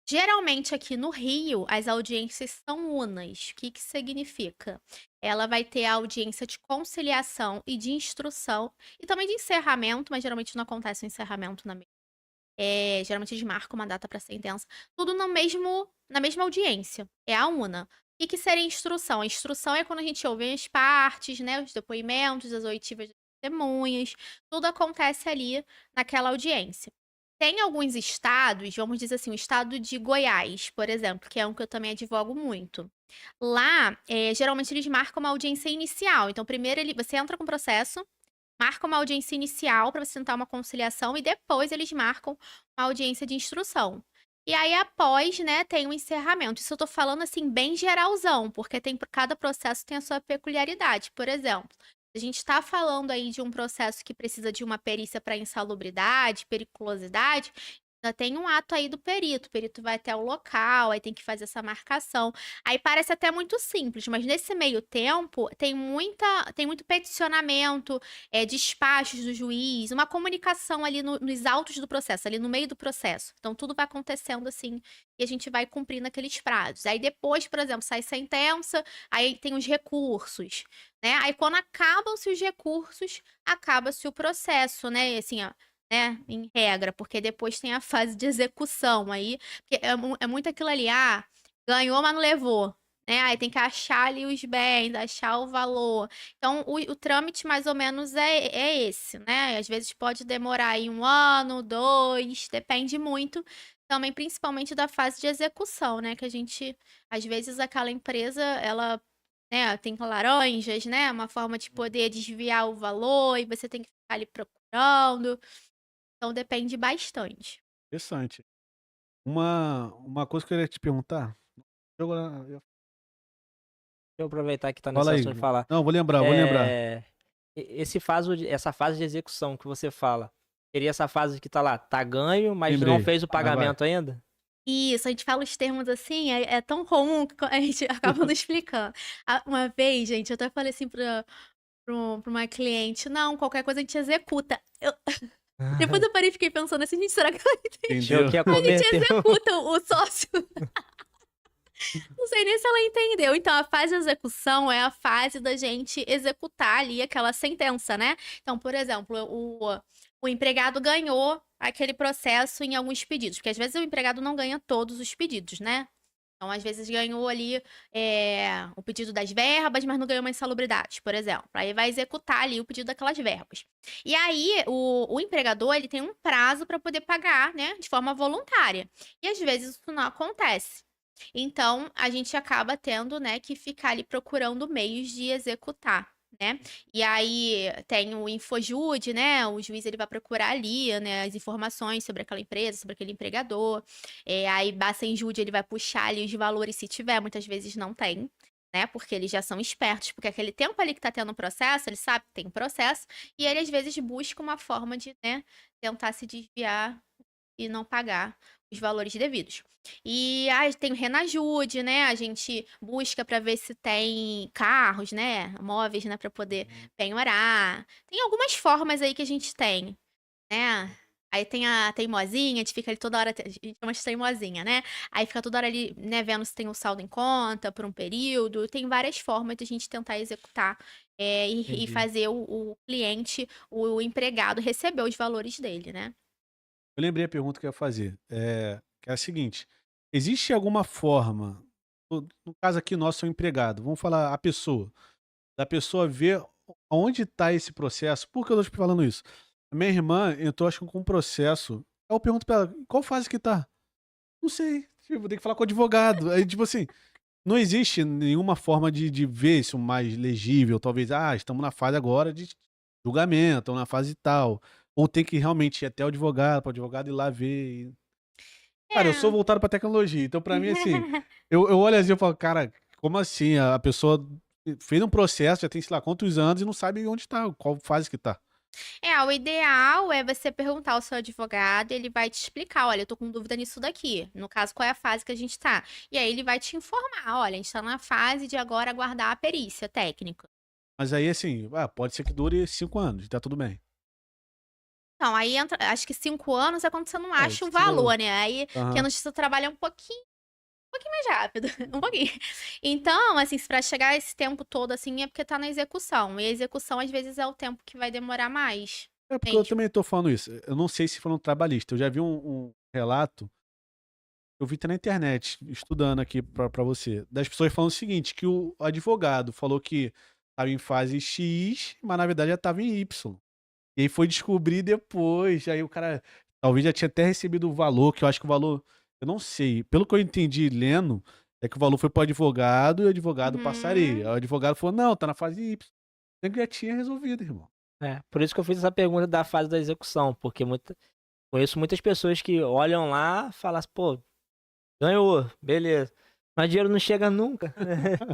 Geralmente aqui no Rio, as audiências são unas. O que significa? Ela vai ter a audiência de conciliação e de instrução, e também de encerramento, mas geralmente não acontece o encerramento na mesma. Geralmente eles marcam uma data para sentença. Tudo na mesma audiência. É a una. O que seria instrução? A instrução é quando a gente ouve as partes, né? Os depoimentos, as oitivas das testemunhas. Tudo acontece ali naquela audiência. Tem alguns estados, vamos dizer assim, o estado de Goiás, por exemplo, que é um que eu também advogo muito. Lá, geralmente eles marcam uma audiência inicial. Então, primeiro você entra com o processo, marca uma audiência inicial para você tentar uma conciliação e depois eles marcam uma audiência de instrução. E aí, após, né, tem um encerramento. Isso eu tô falando, assim, bem geralzão, porque cada processo tem a sua peculiaridade. Por exemplo, a gente está falando aí de um processo que precisa de uma perícia para insalubridade, periculosidade, ainda tem um ato aí do perito. O perito vai até o local, aí tem que fazer essa marcação. Aí parece até muito simples, mas nesse meio tempo tem muito peticionamento, despachos do juiz, uma comunicação ali nos autos do processo, ali no meio do processo. Então tudo vai acontecendo assim e a gente vai cumprindo aqueles prazos. Aí depois, por exemplo, sai sentença, aí tem os recursos, né? Aí quando acabam-se os recursos, acaba-se o processo, né? Assim, ó, né, em regra, porque depois tem a fase de execução aí, porque é muito aquilo ali, ganhou, mas não levou, né? Aí tem que achar ali os bens, achar o valor. Então, o trâmite mais ou menos é esse, né? Às vezes pode demorar aí 1 ano, 2, depende muito também, principalmente da fase de execução, né? Que a gente, às vezes, aquela empresa, ela, né, tem laranjas, né? Uma forma de poder desviar o valor e você tem que ficar ali procurando. Então depende bastante. Interessante. Uma coisa que eu queria te perguntar. Deixa eu aproveitar que tá nesse Fala aí. assunto e falar. Não, vou lembrar. Essa fase de execução que você fala, seria essa fase que tá lá, tá ganho, mas Lembrei. não fez o pagamento ainda? Isso, a gente fala os termos assim, é tão comum que a gente acaba não explicando. Uma vez, gente, eu até falei assim pra uma cliente, não, qualquer coisa a gente executa. Depois eu parei e fiquei pensando assim, gente, será que ela entendeu? Que A gente executa o sócio. Não sei nem se ela entendeu. Então, a fase de execução é a fase da gente executar ali aquela sentença, né? Então, por exemplo, o empregado ganhou aquele processo em alguns pedidos, porque às vezes o empregado não ganha todos os pedidos, né? Então, às vezes ganhou ali o pedido das verbas, mas não ganhou uma insalubridade, por exemplo. Aí vai executar ali o pedido daquelas verbas. E aí, o empregador, ele tem um prazo para poder pagar, né, de forma voluntária. E às vezes isso não acontece. Então, a gente acaba tendo, né, que ficar ali procurando meios de executar, né? E aí tem o Infojude, né? O juiz ele vai procurar ali, né, as informações sobre aquela empresa, sobre aquele empregador. Aí basta em Jude ele vai puxar ali os valores se tiver, muitas vezes não tem. Né? Porque eles já são espertos, porque aquele tempo ali que tá tendo processo, ele sabe que tem um processo, e ele às vezes busca uma forma de, né, tentar se desviar e não pagar os valores devidos. E tem o Renajude, né? A gente busca para ver se tem carros, né? Móveis, né? Para poder penhorar. Tem algumas formas aí que a gente tem, né? Aí tem a teimosinha, a gente fica ali toda hora, a gente chama de teimosinha, né? Aí fica toda hora ali, né, vendo se tem o saldo em conta por um período. Tem várias formas de a gente tentar executar e Entendi. fazer o cliente, o empregado, receber os valores dele, né? Eu lembrei a pergunta que eu ia fazer, que é a seguinte: existe alguma forma, no caso aqui nosso é o empregado, vamos falar a pessoa, da pessoa ver onde está esse processo? Por que eu tô te falando isso? A minha irmã entrou, acho que com um processo, eu pergunto pra ela: "Em qual fase que tá?" "Não sei, tipo, tem que falar com o advogado." Aí, tipo assim, não existe nenhuma forma de ver isso mais legível, talvez, estamos na fase agora de julgamento, estamos na fase tal, ou tem que realmente ir até o advogado, para o advogado ir lá ver. Cara, eu sou É. voltado pra tecnologia, então pra mim, assim, eu olho assim, eu falo: "Cara, como assim? A pessoa fez um processo, já tem sei lá quantos anos e não sabe onde tá, qual fase que tá." O ideal é você perguntar ao seu advogado, ele vai te explicar, olha, eu tô com dúvida nisso daqui. No caso, qual é a fase que a gente tá? E aí ele vai te informar, olha, a gente tá na fase de agora aguardar a perícia técnica. Mas aí, assim, pode ser que dure 5 anos, tá tudo bem. Então, aí entra, acho que 5 anos é quando você não acha Isso um que você falou. valor, né? Aí, que a Aham. justiça trabalha um pouquinho mais rápido, um pouquinho. Então, assim, pra chegar esse tempo todo, assim, é porque tá na execução. E a execução, às vezes, é o tempo que vai demorar mais. É porque eu Mesmo. também tô falando isso, eu não sei se for no trabalhista, eu já vi um relato, eu vi até na internet, estudando aqui pra você, das pessoas falando o seguinte, que o advogado falou que estava em fase X, mas na verdade já estava em Y. E aí foi descobrir depois, aí o cara talvez já tinha até recebido o valor, que eu acho que o valor, eu não sei, pelo que eu entendi lendo, é que o valor foi pro advogado e o advogado passaria. Aí Uhum. o advogado falou: "Não, tá na fase Y." Então que já tinha resolvido, irmão. Por isso que eu fiz essa pergunta da fase da execução, porque conheço muitas pessoas que olham lá e falam assim, pô, ganhou, beleza. Mas dinheiro não chega nunca.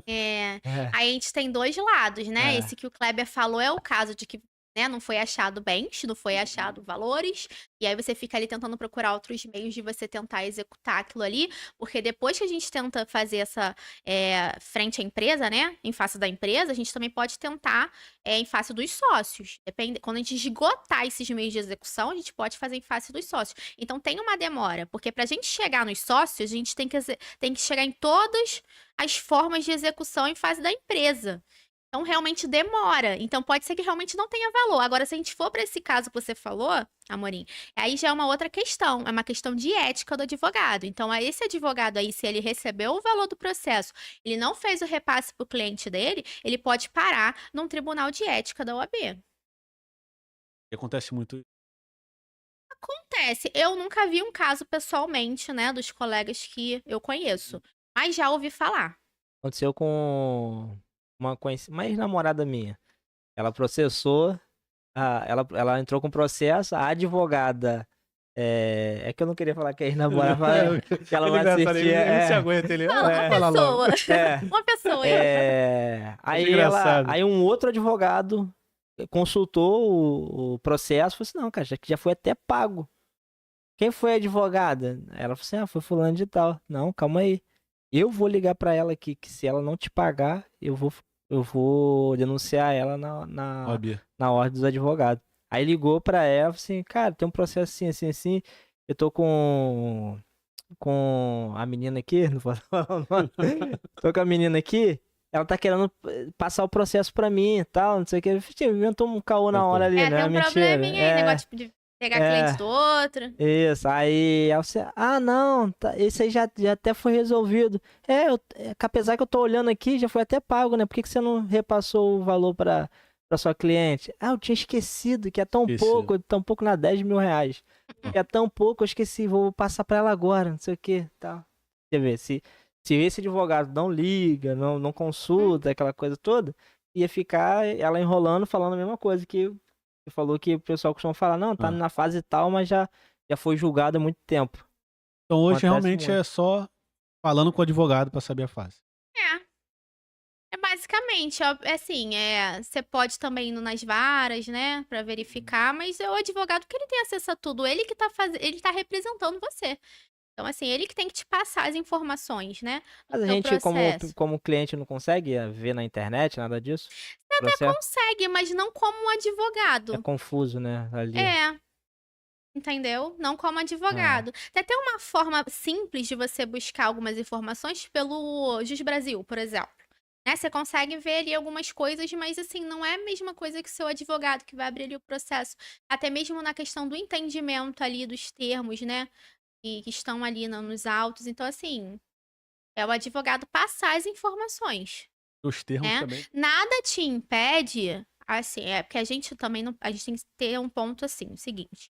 É, Aí a gente tem dois lados, né? é. Esse que o Kleber falou é o caso de que, né, não foi achado bens, não foi Uhum. achado valores, e aí você fica ali tentando procurar outros meios de você tentar executar aquilo ali, porque depois que a gente tenta fazer essa frente à empresa, né, em face da empresa, a gente também pode tentar em face dos sócios. Depende, quando a gente esgotar esses meios de execução, a gente pode fazer em face dos sócios. Então tem uma demora, porque pra gente chegar nos sócios, a gente tem que chegar em todas as formas de execução em fase da empresa. Então, realmente demora. Então, pode ser que realmente não tenha valor. Agora, se a gente for para esse caso que você falou, Amorim, aí já é uma outra questão. É uma questão de ética do advogado. Então, esse advogado aí, se ele recebeu o valor do processo, ele não fez o repasse para o cliente dele, ele pode parar num tribunal de ética da OAB. E acontece muito. Acontece. Eu nunca vi um caso pessoalmente, né, dos colegas que eu conheço. Mas já ouvi falar. Aconteceu com uma ex-namorada minha. Ela processou, ela entrou com processo, a advogada. É que eu não queria falar que é ex-namorada, que ela Ele vai é engraçado, assistir. ele não se aguenta, ele Fala, uma fala logo. pessoa. É, Uma pessoa. engraçado. aí um outro advogado consultou o processo, falou assim, não, cara, já foi até pago. Quem foi a advogada? Ela falou assim, foi fulano de tal. Não, calma aí. Eu vou ligar pra ela aqui, que se ela não te pagar, eu vou denunciar ela Óbvio. na ordem dos advogados. Aí ligou pra ela, falou assim, cara, tem um processo assim, assim, assim, eu tô com com a menina aqui, não vou falar o nome. Tô com a menina aqui, ela tá querendo passar o processo pra mim e tal, não sei o que. Inventou um caô na hora ali, É, né? tem um Mentira. probleminha aí, negócio de pegar cliente do outro. Isso, aí você, não, esse aí já até foi resolvido. Apesar que eu tô olhando aqui, já foi até pago, né? Por que você não repassou o valor pra sua cliente? Eu tinha esquecido que é tão pouco na 10 mil reais. Que é tão pouco, eu esqueci, vou passar pra ela agora, não sei o que, tal. Quer ver, se esse advogado não liga, não consulta, aquela coisa toda, ia ficar ela enrolando, falando a mesma coisa que você falou que o pessoal costuma falar, não, tá na fase tal, mas já foi julgado há muito tempo. Então hoje Acontece realmente muito. é só falando com o advogado pra saber a fase. É basicamente, ó, assim, você pode também ir nas varas, né, pra verificar, mas é o advogado que ele tem acesso a tudo, ele que tá ele tá representando você. Então, assim, ele que tem que te passar as informações, né, do Mas a seu gente, processo. como cliente, não consegue ver na internet nada disso? Você até Processo consegue, mas não como um é advogado. confuso, né? Ali. Entendeu? Não como advogado. Tem até uma forma simples de você buscar algumas informações pelo Jus Brasil, por exemplo. Né? Você consegue ver ali algumas coisas, mas assim, não é a mesma coisa que o seu advogado que vai abrir ali o processo. Até mesmo na questão do entendimento ali dos termos, né? Que estão ali nos autos. Então, assim, é o advogado passar as informações. Os termos Né? também. Nada te impede, assim, porque a gente também não, a gente tem que ter um ponto assim, o seguinte.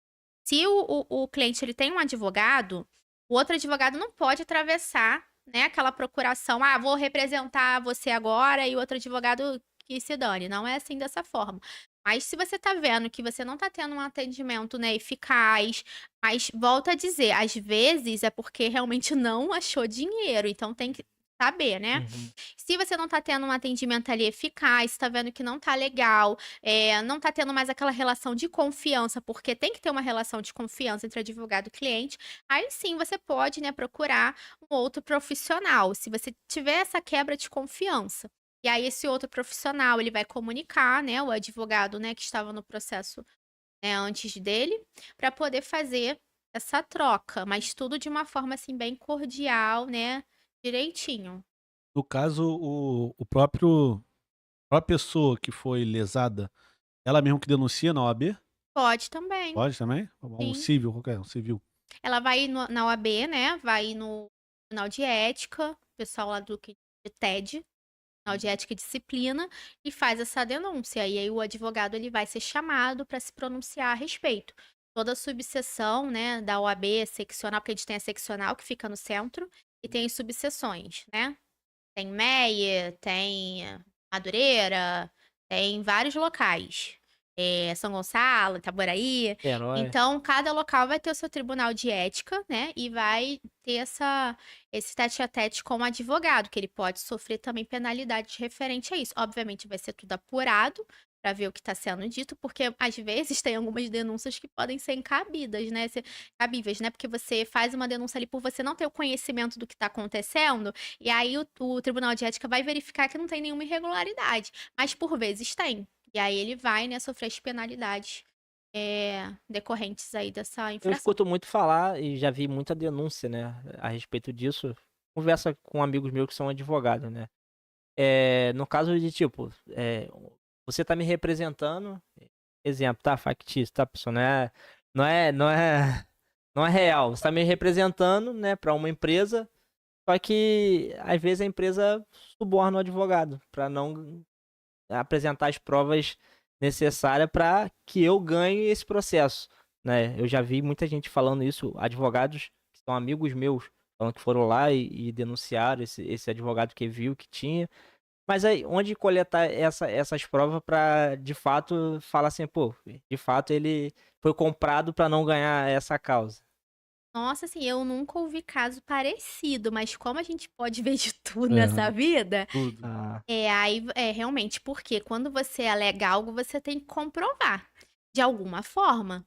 Se o cliente ele tem um advogado, o outro advogado não pode atravessar, né, aquela procuração, vou representar você agora e o outro advogado que se dane. Não é assim dessa forma. Mas se você tá vendo que você não tá tendo um atendimento, né, eficaz, mas volta a dizer, às vezes é porque realmente não achou dinheiro, então tem que saber, né? Uhum. Se você não tá tendo um atendimento ali eficaz, tá vendo que não tá legal, não tá tendo mais aquela relação de confiança, porque tem que ter uma relação de confiança entre advogado e cliente, aí sim você pode, né, procurar um outro profissional, se você tiver essa quebra de confiança. E aí esse outro profissional, ele vai comunicar, né, o advogado, né, que estava no processo, né, antes dele, para poder fazer essa troca, mas tudo de uma forma assim bem cordial, né, direitinho. No caso, a própria pessoa que foi lesada, ela mesmo que denuncia na OAB? Pode também, Pode também? Um sim. civil, qualquer, um civil. Ela vai na OAB, né, vai no Tribunal de Ética, o pessoal lá do TED, Tribunal de Ética e Disciplina, e faz essa denúncia. E aí o advogado ele vai ser chamado para se pronunciar a respeito. Toda a subseção, né, da OAB seccional, porque a gente tem a seccional que fica no centro, e tem as subseções, né? Tem Meia, tem Madureira, tem vários locais. São Gonçalo, Itaboraí. Herói. Então, cada local vai ter o seu tribunal de ética, né? E vai ter esse tete-a-tete com o advogado, que ele pode sofrer também penalidades referente a isso. Obviamente, vai ser tudo apurado para ver o que está sendo dito, porque às vezes tem algumas denúncias que podem ser incabidas, né? Cabíveis, né? Porque você faz uma denúncia ali por você não ter o conhecimento do que está acontecendo, e aí o Tribunal de Ética vai verificar que não tem nenhuma irregularidade. Mas por vezes tem. E aí ele vai, né, sofrer as penalidades decorrentes aí dessa Eu infração. escuto muito falar e já vi muita denúncia, né, a respeito disso. Conversa com amigos meus que são advogados, né? No caso de, tipo, você tá me representando, exemplo, tá? Factício, tá, pessoal? Não é real. Você tá me representando, né, pra uma empresa, só que às vezes a empresa suborna o advogado pra não apresentar as provas necessárias para que eu ganhe esse processo, né? Eu já vi muita gente falando isso, advogados que são amigos meus, falando que foram lá e denunciaram esse advogado que viu que tinha. Mas aí, onde coletar essas provas para, de fato, falar assim, pô, de fato ele foi comprado para não ganhar essa causa? Nossa, assim, eu nunca ouvi caso parecido, mas como a gente pode ver de tudo nessa vida, Tudo. aí realmente, porque quando você alega algo, você tem que comprovar de alguma forma.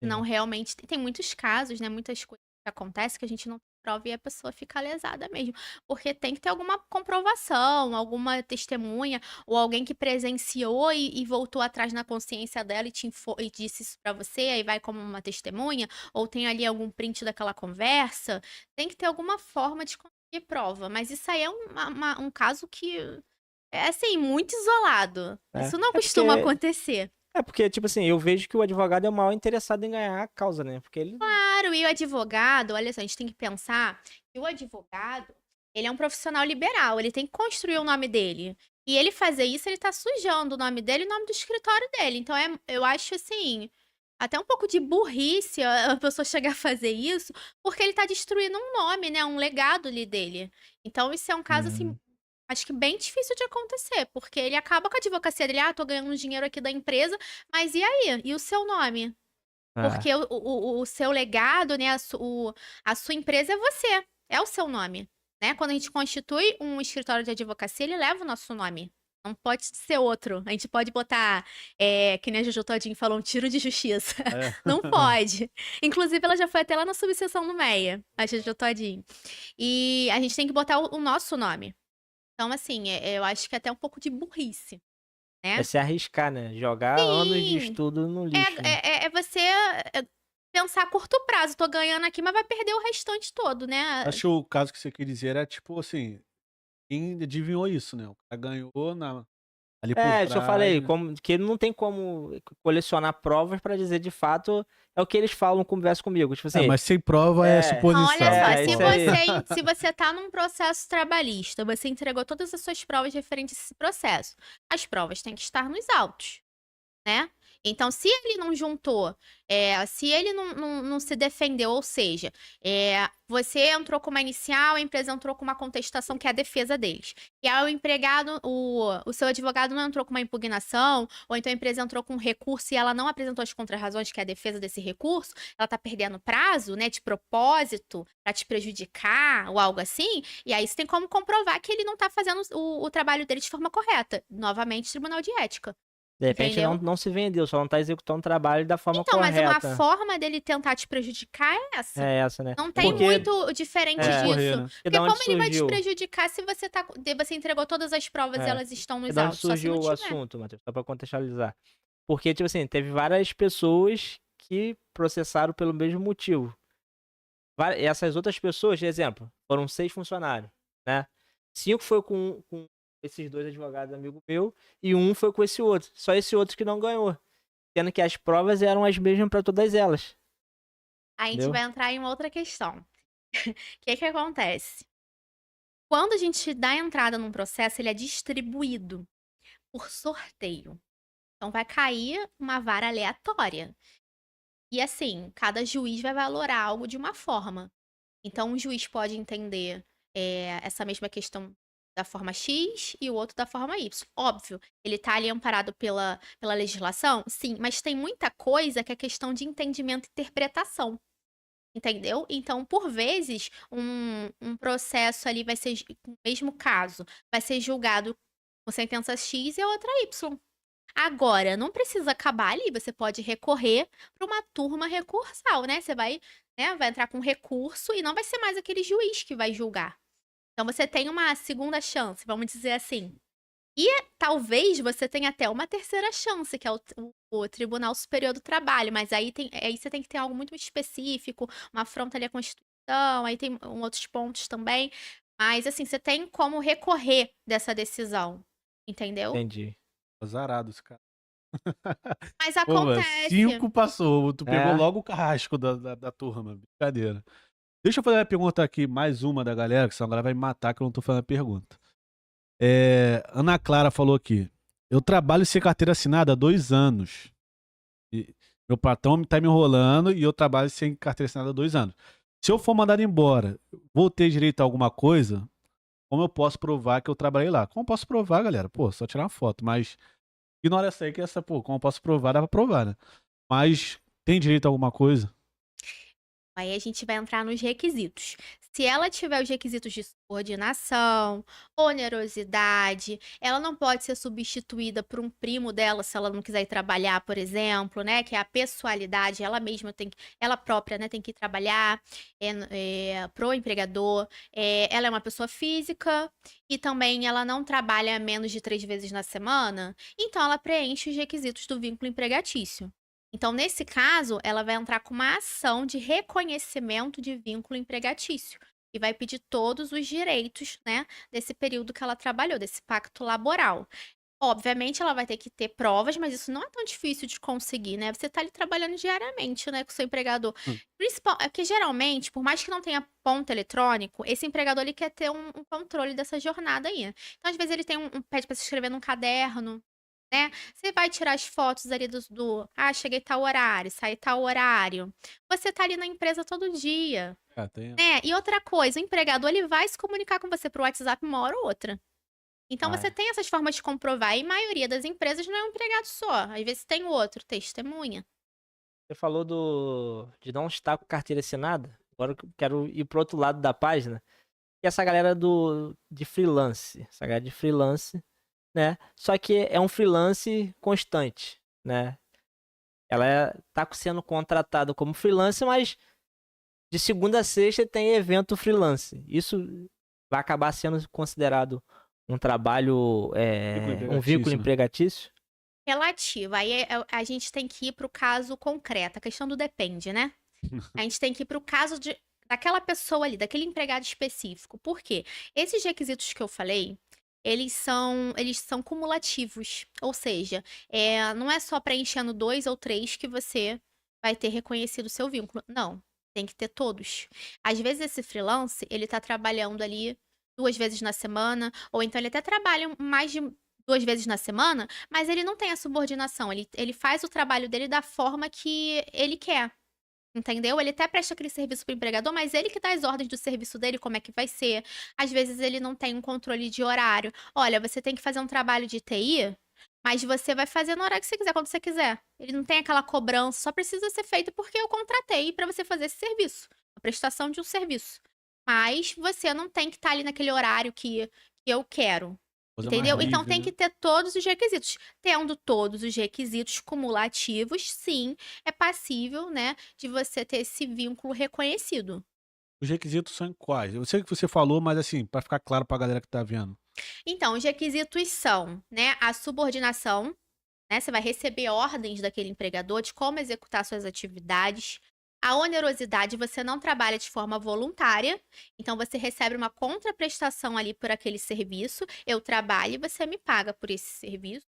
Não Sim. realmente. Tem muitos casos, né? Muitas coisas que acontecem que a gente não tem prova e a pessoa fica lesada mesmo. Porque tem que ter alguma comprovação, alguma testemunha, ou alguém que presenciou e voltou atrás na consciência dela e disse isso pra você, aí vai como uma testemunha, ou tem ali algum print daquela conversa. Tem que ter alguma forma de conseguir prova. Mas isso aí é um caso que é, assim, muito isolado. É. Isso não É costuma porque- acontecer. É porque, tipo assim, eu vejo que o advogado é o maior interessado em ganhar a causa, né? Porque ele. Claro, e o advogado, olha só, a gente tem que pensar que o advogado, ele é um profissional liberal, ele tem que construir o nome dele. E ele fazer isso, ele tá sujando o nome dele e o nome do escritório dele. Então, eu acho assim, até um pouco de burrice a pessoa chegar a fazer isso, porque ele tá destruindo um nome, né? Um legado ali dele. Então, isso é um caso, assim, acho que bem difícil de acontecer, porque ele acaba com a advocacia dele, tô ganhando dinheiro aqui da empresa, mas e aí? E o seu nome? Porque o seu legado, né, a sua empresa é você, é o seu nome, né? Quando a gente constitui um escritório de advocacia, ele leva o nosso nome. Não pode ser outro. A gente pode botar, que nem a Jojo Todinho falou, um tiro de justiça. É. Não pode. Inclusive, ela já foi até lá na subseção do MEIA, a Jojo Todinho. E a gente tem que botar o nosso nome. Então, assim, eu acho que é até um pouco de burrice, né? É se arriscar, né? Jogar anos de Sim. estudo no lixo. Né? É você pensar a curto prazo. Tô ganhando aqui, mas vai perder o restante todo, né? Acho que o caso que você quer dizer era tipo assim, quem adivinhou isso, né? O cara ganhou ali por É, isso eu falei, trás. que não tem como colecionar provas pra dizer de fato é o que eles falam, conversa comigo. Tipo assim, Mas sem prova é É. suposição. Não, olha só, É, se isso aí. se você tá num processo trabalhista, você entregou todas as suas provas referentes a esse processo, as provas têm que estar nos autos, né? Então, se ele não juntou, se ele não se defendeu, ou seja, você entrou com uma inicial, a empresa entrou com uma contestação, que é a defesa deles. E aí o empregado, o seu advogado não entrou com uma impugnação, ou então a empresa entrou com um recurso e ela não apresentou as contrarrazões, que é a defesa desse recurso, ela tá perdendo prazo, né, de propósito, pra te prejudicar, ou algo assim, e aí você tem como comprovar que ele não tá fazendo o trabalho dele de forma correta. Novamente, Tribunal de Ética. de repente Entendeu? não se vendeu, só não tá executando o trabalho da forma Então, mas correta. uma forma dele tentar te prejudicar é essa. É essa, né? Não tem Porque- muito diferente É. Correr, disso. né? E Porque da onde como ele vai te surgiu? prejudicar se você entregou todas as provas e É. elas estão E nos da onde autos? Só se surgiu não o tiver. assunto, Matheus? Só pra contextualizar. Porque, tipo assim, teve várias pessoas que processaram pelo mesmo motivo. Essas outras pessoas, de exemplo, foram 6 funcionários, né? 5 foi com esses 2 advogados amigo meu e 1 foi com esse outro. Só esse outro que não ganhou. Sendo que as provas eram as mesmas pra todas elas. Aí a gente Entendeu? vai entrar em uma outra questão. O que acontece? Quando a gente dá entrada num processo, ele é distribuído por sorteio. Então vai cair uma vara aleatória. E assim, cada juiz vai valorar algo de uma forma. Então, um juiz pode entender essa mesma questão da forma X e o outro da forma Y. Óbvio, ele tá ali amparado pela legislação? Sim, mas tem muita coisa que é questão de entendimento e interpretação. Entendeu? Então, por vezes, um processo ali vai ser, o mesmo caso, vai ser julgado com sentença X e a outra Y. Agora, não precisa acabar ali, você pode recorrer para uma turma recursal, né? Você vai entrar com recurso e não vai ser mais aquele juiz que vai julgar. Então, você tem uma segunda chance, vamos dizer assim. E talvez você tenha até uma terceira chance, que é o Tribunal Superior do Trabalho, mas aí você tem que ter algo muito específico, uma afronta ali à Constituição, aí tem outros pontos também. Mas, assim, você tem como recorrer dessa decisão, entendeu? Entendi. Azarado esse cara. Mas Pô, mano, acontece. 5 passou. Tu pegou É. logo o carrasco da turma. Brincadeira. Deixa eu fazer uma pergunta aqui, mais uma da galera, que senão a galera vai me matar que eu não tô fazendo a pergunta. Ana Clara falou aqui. Eu trabalho sem carteira assinada há 2 anos. E meu patrão tá me enrolando e eu trabalho sem carteira assinada há 2 anos. Se eu for mandado embora, vou ter direito a alguma coisa? Como eu posso provar que eu trabalhei lá? Como eu posso provar, galera? Pô, só tirar uma foto, mas ignora essa aí que como eu posso provar, dá pra provar, né? Mas tem direito a alguma coisa? Aí a gente vai entrar nos requisitos. Se ela tiver os requisitos de subordinação, onerosidade, ela não pode ser substituída por um primo dela se ela não quiser ir trabalhar, por exemplo, né? Que é a pessoalidade, ela mesma ela própria, né, tem que ir trabalhar pro empregador. Ela é uma pessoa física e também ela não trabalha menos de 3 vezes na semana, então ela preenche os requisitos do vínculo empregatício. Então, nesse caso, ela vai entrar com uma ação de reconhecimento de vínculo empregatício e vai pedir todos os direitos, né, desse período que ela trabalhou, desse pacto laboral. Obviamente, ela vai ter que ter provas, mas isso não é tão difícil de conseguir, né? Você tá ali trabalhando diariamente, né, com o seu empregador. É que geralmente, por mais que não tenha ponto eletrônico, esse empregador ele quer ter um controle dessa jornada aí. Então, às vezes, ele tem pede pra se escrever num caderno, né? Você vai tirar as fotos ali cheguei tal horário, saí tal horário. Você tá ali na empresa todo dia, né? E outra coisa, o empregador ele vai se comunicar com você pro WhatsApp uma hora ou outra. Então você tem essas formas de comprovar. E a maioria das empresas não é um empregado só. Às vezes tem outro, testemunha. Você falou de não estar com carteira assinada. Agora eu quero ir pro outro lado da página. E essa galera de freelance. Essa galera de freelance, né? Só que é um freelance constante, né? Ela tá sendo contratada como freelance, mas de segunda a sexta tem evento freelance. Isso vai acabar sendo considerado um trabalho, um vínculo empregatício? Relativo. Aí a gente tem que ir pro caso concreto. A questão do depende, né? A gente tem que ir pro caso daquela pessoa ali, daquele empregado específico. Por quê? Esses requisitos que eu falei, eles são cumulativos. Ou seja, não é só preenchendo 2 ou 3 que você vai ter reconhecido o seu vínculo. Não, tem que ter todos. Às vezes esse freelance, ele tá trabalhando ali 2 vezes na semana, ou então ele até trabalha mais de 2 vezes na semana, mas ele não tem a subordinação. Ele faz o trabalho dele da forma que ele quer. Entendeu? Ele até presta aquele serviço pro empregador, mas ele que dá as ordens do serviço dele, como é que vai ser. Às vezes ele não tem um controle de horário. Olha, você tem que fazer um trabalho de TI, mas você vai fazer no horário que você quiser, quando você quiser. Ele não tem aquela cobrança, só precisa ser feito porque eu contratei para você fazer esse serviço. A prestação de um serviço. Mas você não tem que estar ali naquele horário que eu quero. Entendeu? Então tem que ter todos os requisitos. Tendo todos os requisitos cumulativos, sim, é passível, né, de você ter esse vínculo reconhecido. Os requisitos são quais? Eu sei que você falou, mas assim, para ficar claro pra galera que tá vendo. Então, os requisitos são, né, a subordinação, né, você vai receber ordens daquele empregador de como executar suas atividades. A onerosidade, você não trabalha de forma voluntária, então você recebe uma contraprestação ali por aquele serviço. Eu trabalho e você me paga por esse serviço.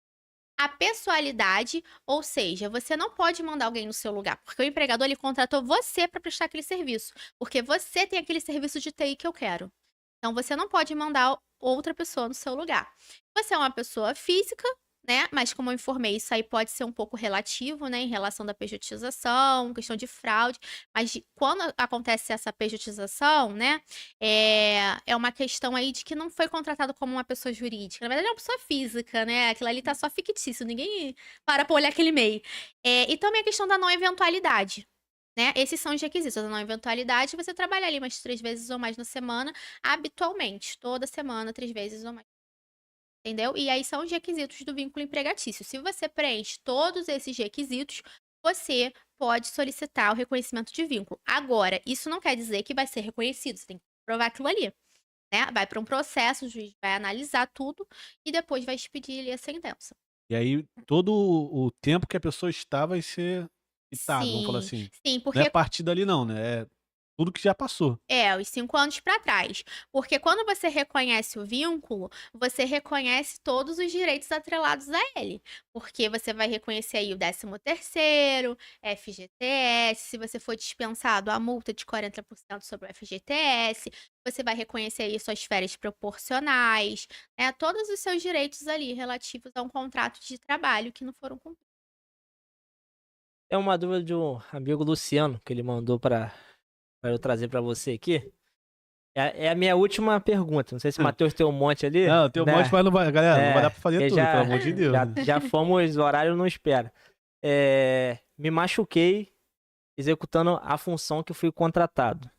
A pessoalidade, ou seja, você não pode mandar alguém no seu lugar, porque o empregador ele contratou você para prestar aquele serviço, porque você tem aquele serviço de TI que eu quero. Então você não pode mandar outra pessoa no seu lugar. Você é uma pessoa física, né? Mas como eu informei, isso aí pode ser um pouco relativo, né? Em relação da pejotização, questão de fraude. Mas quando acontece essa pejotização, né? É uma questão aí de que não foi contratado como uma pessoa jurídica. Na verdade, é uma pessoa física, né? Aquilo ali tá só fictício. Ninguém para pra olhar aquele e-mail. E também a questão da não eventualidade. Né? Esses são os requisitos. A não eventualidade, você trabalha ali umas 3 vezes ou mais na semana, habitualmente. Toda semana, 3 vezes ou mais. Entendeu? E aí são os requisitos do vínculo empregatício. Se você preenche todos esses requisitos, você pode solicitar o reconhecimento de vínculo. Agora, isso não quer dizer que vai ser reconhecido. Você tem que provar aquilo ali. Né? Vai para um processo, o juiz vai analisar tudo e depois vai expedir ali a sentença. E aí, todo o tempo que a pessoa está vai ser quitado, vamos falar assim. Sim, Não porque é a partir dali não, né? É tudo que já passou. os 5 anos para trás. Porque quando você reconhece o vínculo, você reconhece todos os direitos atrelados a ele. Porque você vai reconhecer aí o 13º, FGTS, se você for dispensado, a multa de 40% sobre o FGTS, você vai reconhecer aí suas férias proporcionais, né? Todos os seus direitos ali relativos a um contrato de trabalho que não foram cumpridos. É uma dúvida de um amigo Luciano, que ele mandou para eu trazer para você aqui. É a minha última pergunta. Não sei se o Matheus tem um monte ali. Não, tem um né? monte, mas não vai, galera, não vai dar pra fazer tudo, já, pelo amor de Deus. Já fomos, o horário não espera. Me machuquei executando a função que fui contratado.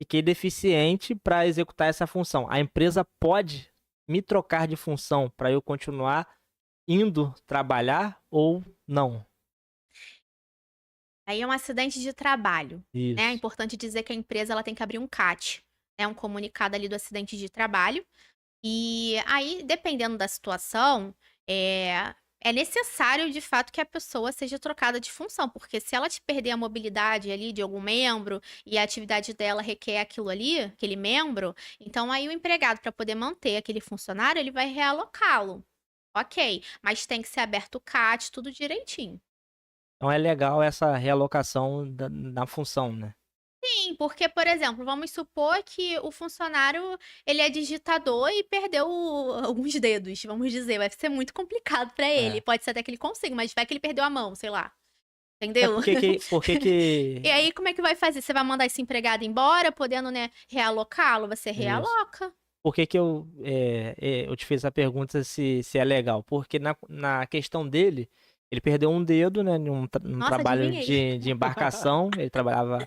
fiquei deficiente para executar essa função. A empresa pode me trocar de função para eu continuar indo trabalhar ou não? Aí é um acidente de trabalho, né? É Isso. importante dizer que a empresa ela tem que abrir um CAT, né? Um comunicado ali do acidente de trabalho. E aí, dependendo da situação, é necessário de fato que a pessoa seja trocada de função, porque se ela te perder a mobilidade ali de algum membro e a atividade dela requer aquilo ali, aquele membro, então aí o empregado, para poder manter aquele funcionário, ele vai realocá-lo. Ok, mas tem que ser aberto o CAT, tudo direitinho. Então é legal essa realocação na função, né? Sim, porque, por exemplo, vamos supor que o funcionário ele é digitador e perdeu alguns dedos, vamos dizer, vai ser muito complicado para ele. É. Pode ser até que ele consiga, mas vai que ele perdeu a mão, sei lá. É Entendeu? porque E aí, como é que vai fazer? Você vai mandar esse empregado embora, podendo, né, realocá-lo? Você Isso. realoca. Por que eu te fiz a pergunta se é legal? Porque na questão dele, ele perdeu um dedo, né, num Nossa, trabalho adivinhei. de embarcação. Ele trabalhava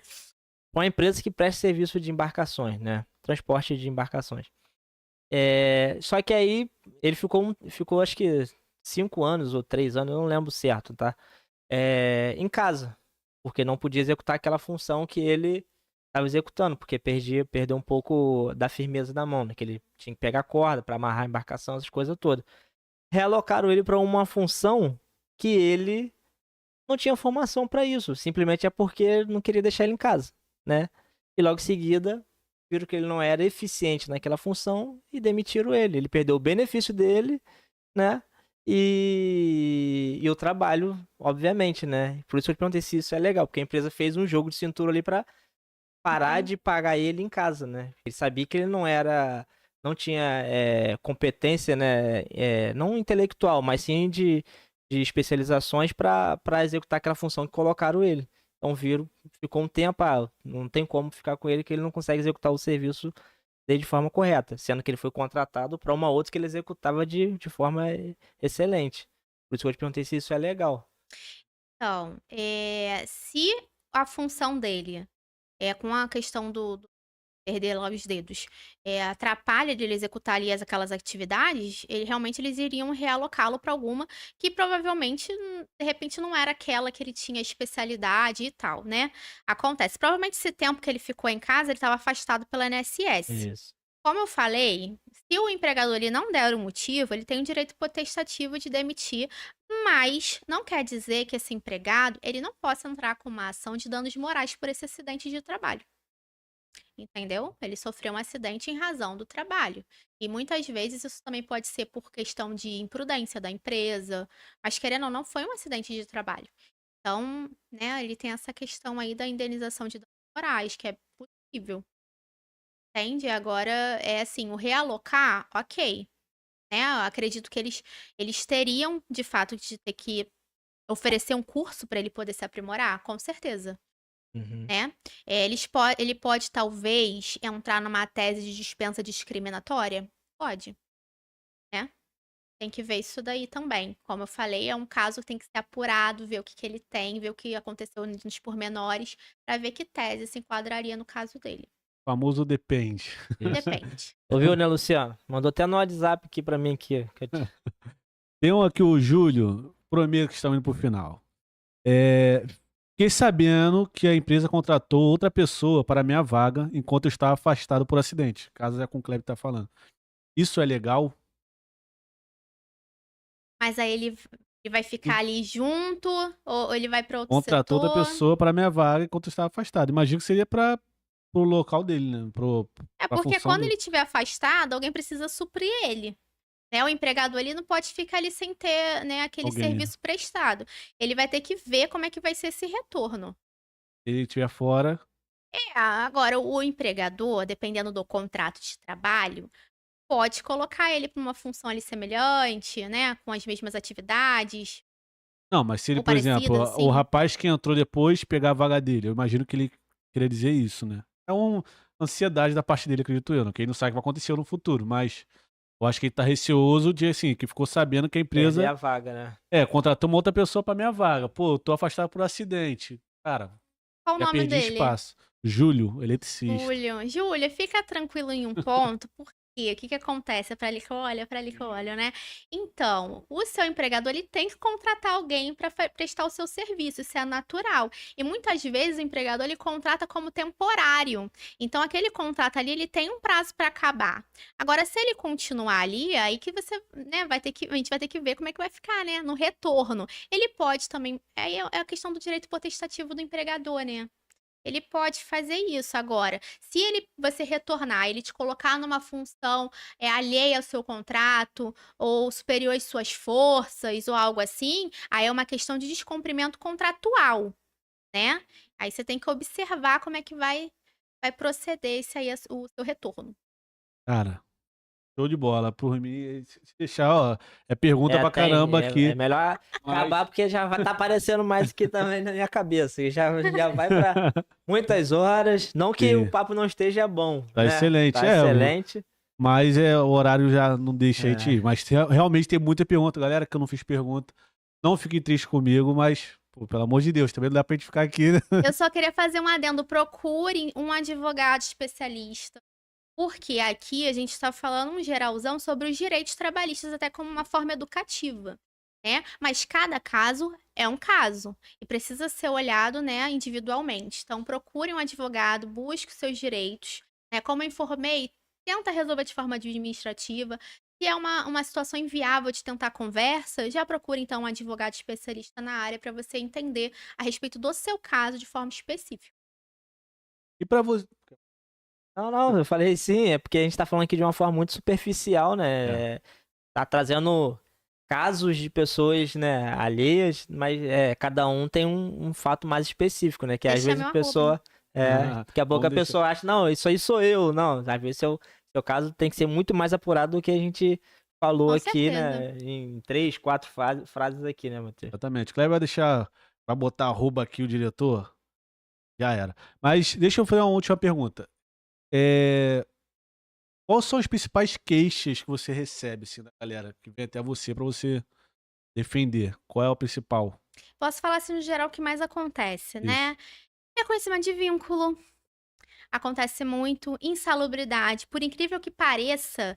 com uma empresa que presta serviço de embarcações, né? Transporte de embarcações. Só que aí ele ficou acho que 5 anos ou 3 anos, eu não lembro certo, tá? Em casa, porque não podia executar aquela função que ele estava executando, porque perdeu um pouco da firmeza da mão, né? Que ele tinha que pegar corda para amarrar a embarcação, essas coisas todas. Realocaram ele para uma função que ele não tinha formação para isso, simplesmente é porque não queria deixar ele em casa, né? E logo em seguida viram que ele não era eficiente naquela função e demitiram ele. Ele perdeu o benefício dele, né? E o trabalho, obviamente, né? Por isso que eu te perguntei se isso é legal, porque a empresa fez um jogo de cintura ali pra parar de pagar ele em casa, né? Ele sabia que ele não tinha competência, né? Não intelectual, mas sim de especializações pra executar aquela função que colocaram ele. Então ficou um tempo, não tem como ficar com ele que ele não consegue executar o serviço dele de forma correta, sendo que ele foi contratado para uma outra que ele executava de forma excelente. Por isso que eu te perguntei se isso é legal. Então, se a função dele com a questão do perder lá os dedos, atrapalha de ele executar ali aquelas atividades, eles iriam realocá-lo para alguma que provavelmente, de repente, não era aquela que ele tinha especialidade e tal, né. Acontece. Provavelmente esse tempo que ele ficou em casa, ele estava afastado pela INSS. Isso. Como eu falei, se o empregador ele não der o motivo, ele tem o direito potestativo de demitir, mas não quer dizer que esse empregado ele não possa entrar com uma ação de danos morais por esse acidente de trabalho. Entendeu? Ele sofreu um acidente em razão do trabalho. E muitas vezes isso também pode ser por questão de imprudência da empresa, mas querendo ou não, foi um acidente de trabalho. Então, né, ele tem essa questão aí da indenização de danos morais, que é possível. Entende? Agora, é assim, o realocar, ok. Né? Eu acredito que eles teriam, de fato, de ter que oferecer um curso para ele poder se aprimorar, com certeza. Uhum. Né? Ele pode, talvez, entrar numa tese de dispensa discriminatória? Pode, né? Tem que ver isso daí também. Como eu falei, é um caso que tem que ser apurado, ver o que ele tem, ver o que aconteceu nos pormenores, para ver que tese se enquadraria no caso dele. O famoso depende. Depende. Ouviu, né, Luciano? Mandou até no WhatsApp aqui pra mim aqui. Tem um aqui, o Júlio, prometo que estamos indo pro final. Fiquei sabendo que a empresa contratou outra pessoa para a minha vaga enquanto eu estava afastado por acidente. Caso é com o Kleber tá falando. Isso é legal? Mas aí ele vai ficar ali junto ou ele vai para outro Contratou setor? outra pessoa para a minha vaga enquanto eu estava afastado. Imagino que seria para o local dele, né? É Pra porque função quando dele. ele estiver afastado, alguém precisa suprir ele. Né? O empregador ele não pode ficar ali sem ter, né, aquele Alguém, serviço prestado. Ele vai ter que ver como é que vai ser esse retorno. Se ele estiver fora, Agora, o empregador, dependendo do contrato de trabalho, pode colocar ele para uma função ali semelhante, né? Com as mesmas atividades, não, mas se ele, ou por exemplo, parecidas, o assim. rapaz que entrou depois pegar a vaga dele, eu imagino que ele queria dizer isso, né? É uma ansiedade da parte dele, acredito eu, né? Que ele não sabe o que vai acontecer no futuro, mas eu acho que ele tá receoso de, assim, que ficou sabendo que a Perder empresa a vaga, né? contratou uma outra pessoa pra minha vaga. Pô, eu tô afastado por acidente. Cara, Qual o já nome perdi dele? espaço. Júlio, eletricista. Júlia, fica tranquilo em um ponto, por quê? O que que acontece? É pra ali que eu olho, é pra ali que eu olho, né? Então, o seu empregador, ele tem que contratar alguém para prestar o seu serviço, isso é natural. E muitas vezes o empregador, ele contrata como temporário. Então, aquele contrato ali, ele tem um prazo para acabar. Agora, se ele continuar ali, aí que você, né, a gente vai ter que ver como é que vai ficar, né, no retorno. Ele pode também, aí é a questão do direito potestativo do empregador, né? Ele pode fazer isso agora. Se você retornar, ele te colocar numa função alheia ao seu contrato ou superior às suas forças ou algo assim, aí é uma questão de descumprimento contratual, né? Aí você tem que observar como é que vai proceder esse aí, o seu retorno. Cara, show de bola. Por mim, se deixar, ó, é pergunta pra caramba aqui. É melhor acabar porque já vai tá aparecendo mais aqui também na minha cabeça. E já vai pra muitas horas. Não que Sim. o papo não esteja bom. Tá né? excelente, Tá é, excelente. Mas o horário já não deixa a gente ir. Mas realmente tem muita pergunta, galera, que eu não fiz pergunta. Não fiquem tristes comigo, mas, pô, pelo amor de Deus, também não dá pra gente ficar aqui, né? Eu só queria fazer um adendo. Procure um advogado especialista. Porque aqui a gente está falando um geralzão sobre os direitos trabalhistas, até como uma forma educativa, né? Mas cada caso é um caso e precisa ser olhado, né, individualmente. Então, procure um advogado, busque os seus direitos, né? Como eu informei, tenta resolver de forma administrativa. Se é uma situação inviável de tentar conversa, já procure, então, um advogado especialista na área para você entender a respeito do seu caso de forma específica. E pra você. Não, eu falei sim, é porque a gente tá falando aqui de uma forma muito superficial, né? Tá trazendo casos de pessoas, né, alheias, mas cada um tem um fato mais específico, né? Que às vezes a pessoa. Daqui a pouco a pessoa acha, não, isso aí sou eu. Não, às vezes seu caso tem que ser muito mais apurado do que a gente falou Com aqui, certeza. né? Em 3, 4 frases aqui, né, Matheus? Exatamente. Kleber vai deixar. Vai botar arroba aqui o diretor? Já era. Mas deixa eu fazer uma última pergunta. Quais são as principais queixas que você recebe, assim, da galera que vem até você pra você defender? Qual é o principal? Posso falar assim no geral o que mais acontece, né? Reconhecimento de vínculo. Acontece muito. Insalubridade. Por incrível que pareça,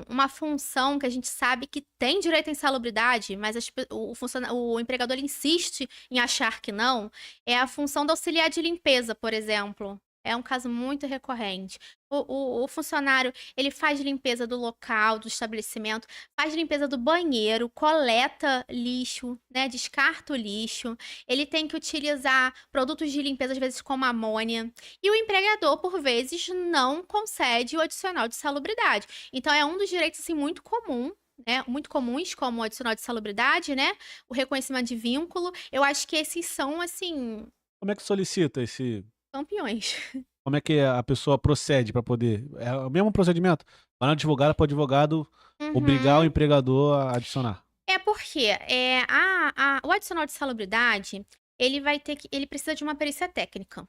uma função que a gente sabe que tem direito à insalubridade, mas o empregador insiste em achar que não, é a função do auxiliar de limpeza, por exemplo. É um caso muito recorrente. O funcionário, ele faz limpeza do local, do estabelecimento, faz limpeza do banheiro, coleta lixo, né, descarta o lixo. Ele tem que utilizar produtos de limpeza, às vezes como amônia. E o empregador, por vezes, não concede o adicional de salubridade. Então, é um dos direitos, assim, muito comum, né, muito comuns, como o adicional de salubridade, né, o reconhecimento de vínculo. Eu acho que esses são, assim, Como é que solicita esse... campeões. Como é que a pessoa procede pra poder... É o mesmo procedimento? Vai no advogado para o advogado obrigar o empregador a adicionar. É porque o adicional de salubridade, ele precisa de uma perícia técnica,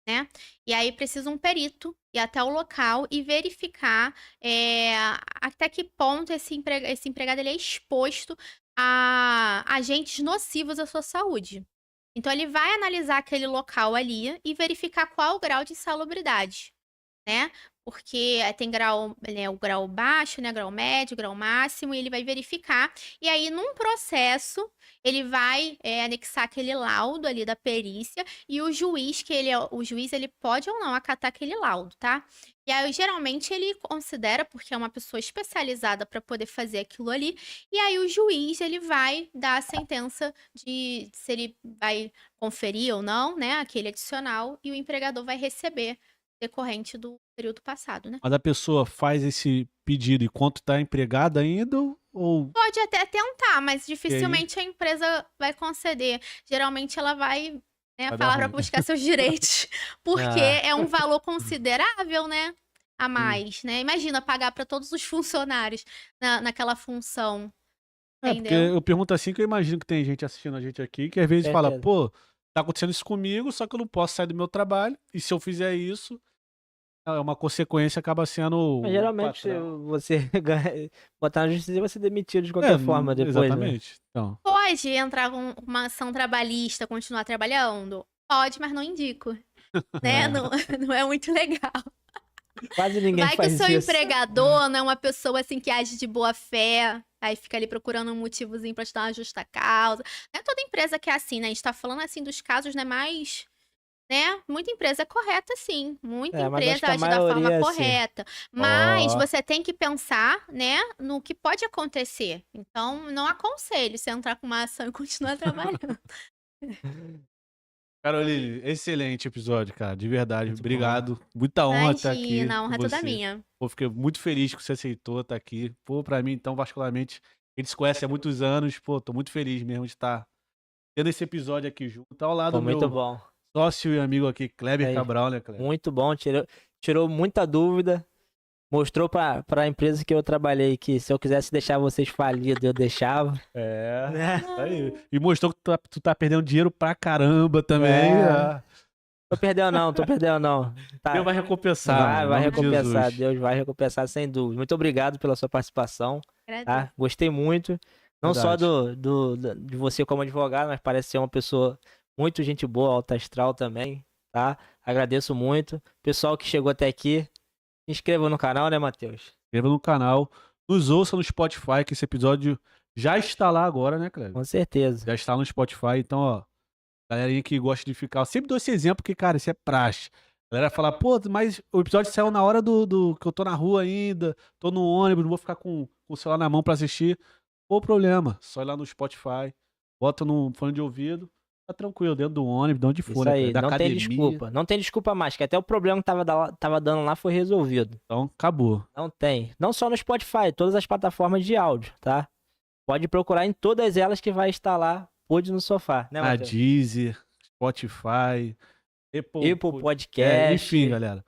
né? E aí precisa um perito ir até o local e verificar até que ponto esse empregado ele é exposto a agentes nocivos à sua saúde. Então, ele vai analisar aquele local ali e verificar qual o grau de insalubridade, né? Porque tem grau, né, o grau baixo, né, grau médio, grau máximo, e ele vai verificar. E aí, num processo, ele vai anexar aquele laudo ali da perícia e o juiz, ele pode ou não acatar aquele laudo, tá? E aí, geralmente, ele considera, porque é uma pessoa especializada para poder fazer aquilo ali, e aí o juiz, ele vai dar a sentença de se ele vai conferir ou não, né, aquele adicional, e o empregador vai receber decorrente do período passado, né? Mas a pessoa faz esse pedido enquanto tá empregada ainda ou... Pode até tentar, mas dificilmente a empresa vai conceder. Geralmente ela vai, né, Vai dar falar para ruim. buscar seus direitos, porque é um valor considerável, né, a mais, né? Imagina pagar para todos os funcionários naquela função, porque entendeu? eu pergunto assim que eu imagino que tem gente assistindo a gente aqui que às vezes fala, Certeza. pô, tá acontecendo isso comigo, só que eu não posso sair do meu trabalho, e se eu fizer isso, é uma consequência, acaba sendo Mas o geralmente patrão. você botar na justiça e vai ser demitido de qualquer forma depois, né? Exatamente. Então, Pode entrar com uma ação trabalhista, continuar trabalhando? Pode, mas não indico. né? Não, não é muito legal. Quase ninguém Vai que o faz seu isso. empregador não é uma pessoa assim que age de boa fé, aí fica ali procurando um motivozinho pra te dar uma justa causa. Não é toda empresa que é assim, né? A gente tá falando assim dos casos, né, mais, né? Muita empresa é correta, sim. Muita Mas acho empresa que a age da forma maioria é assim. correta. Mas Ó. você tem que pensar, né, no que pode acontecer. Então, não aconselho você entrar com uma ação e continuar trabalhando. Caroline, excelente episódio, cara. De verdade. Muito Obrigado. Muita honra estar aqui. Imagina, a com honra é toda você. minha. Pô, fiquei muito feliz que você aceitou estar aqui. Pô, pra mim, então, particularmente, a gente se conhece há muitos anos. Pô, tô muito feliz mesmo de estar tendo esse episódio aqui junto. Tá ao lado Foi do muito meu bom. sócio e amigo aqui, Kleber Aí. Cabral, né, Kleber? Muito bom. Tirou muita dúvida. Mostrou pra empresa que eu trabalhei que se eu quisesse deixar vocês falidos, eu deixava. É. Né? Isso aí. E mostrou que tu tá perdendo dinheiro pra caramba também. É. Tô perdendo não. Tá. Deus vai recompensar. Vai em nome de recompensar, Jesus. Deus vai recompensar sem dúvida. Muito obrigado pela sua participação, Agradeço. tá? Gostei muito, não só Verdade. de você como advogado, mas parece ser uma pessoa muito gente boa, alta astral também, tá? Agradeço muito. Pessoal que chegou até aqui, se inscreva no canal, né, Matheus? Inscreva no canal. Nos ouça no Spotify, que esse episódio já está lá agora, né, Kleber? Com certeza. Já está no Spotify, então, ó, galerinha que gosta de ficar. Eu sempre dou esse exemplo, porque, cara, isso é praxe. A galera fala, pô, mas o episódio saiu na hora do que eu tô na rua ainda, tô no ônibus, não vou ficar com o celular na mão pra assistir. Pô, problema, só ir lá no Spotify, bota no fone de ouvido, tá tranquilo, dentro do ônibus, de onde for, Isso né, aí, cara? Da não tem academia. desculpa. Não tem desculpa mais, que até o problema que tava dando lá foi resolvido. Então, acabou. Não tem. Não só no Spotify, todas as plataformas de áudio, tá? Pode procurar em todas elas que vai estar lá, Pod no Sofá, né, A Matheus? Deezer, Spotify, Apple Podcast. enfim, galera, o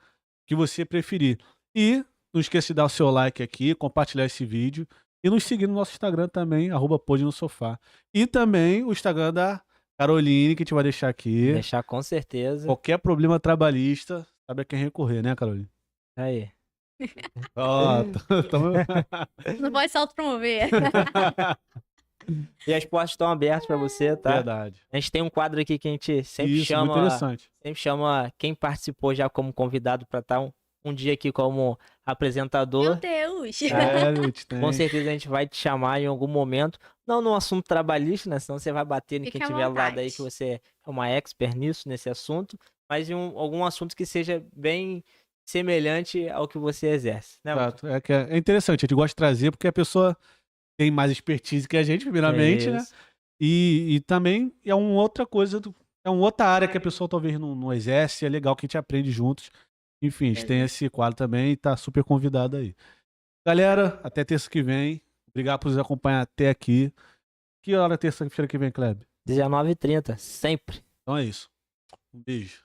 que você preferir. E não esqueça de dar o seu like aqui, compartilhar esse vídeo e nos seguir no nosso Instagram também, @podnosofá. E também o Instagram da Caroline, que a gente vai deixar aqui. Deixar com certeza. Qualquer problema trabalhista, sabe a quem recorrer, né, Caroline? Aí. Ó, Não pode se autopromover. E as portas estão abertas pra você, tá? Verdade. A gente tem um quadro aqui que a gente sempre Isso, muito interessante. chama quem participou já como convidado pra estar um dia aqui como Meu apresentador. Deus. É, a gente tem. Com certeza a gente vai te chamar em algum momento. Não no assunto trabalhista, né? Senão você vai bater em Fique quem à tiver ao lado aí vontade. que você é uma expert nisso, nesse assunto. Mas em algum assunto que seja bem semelhante ao que você exerce, né? Exato. É interessante, a gente gosta de trazer porque a pessoa tem mais expertise que a gente, primeiramente, né? Isso. E também é uma outra coisa, é uma outra área que a pessoa talvez não exerce, é legal que a gente aprende juntos. Enfim, a gente tem esse quadro também e tá super convidado aí. Galera, até terça que vem. Obrigado por nos acompanhar até aqui. Que hora é terça-feira que vem, Kleber? 19h30, sempre. Então é isso. Um beijo.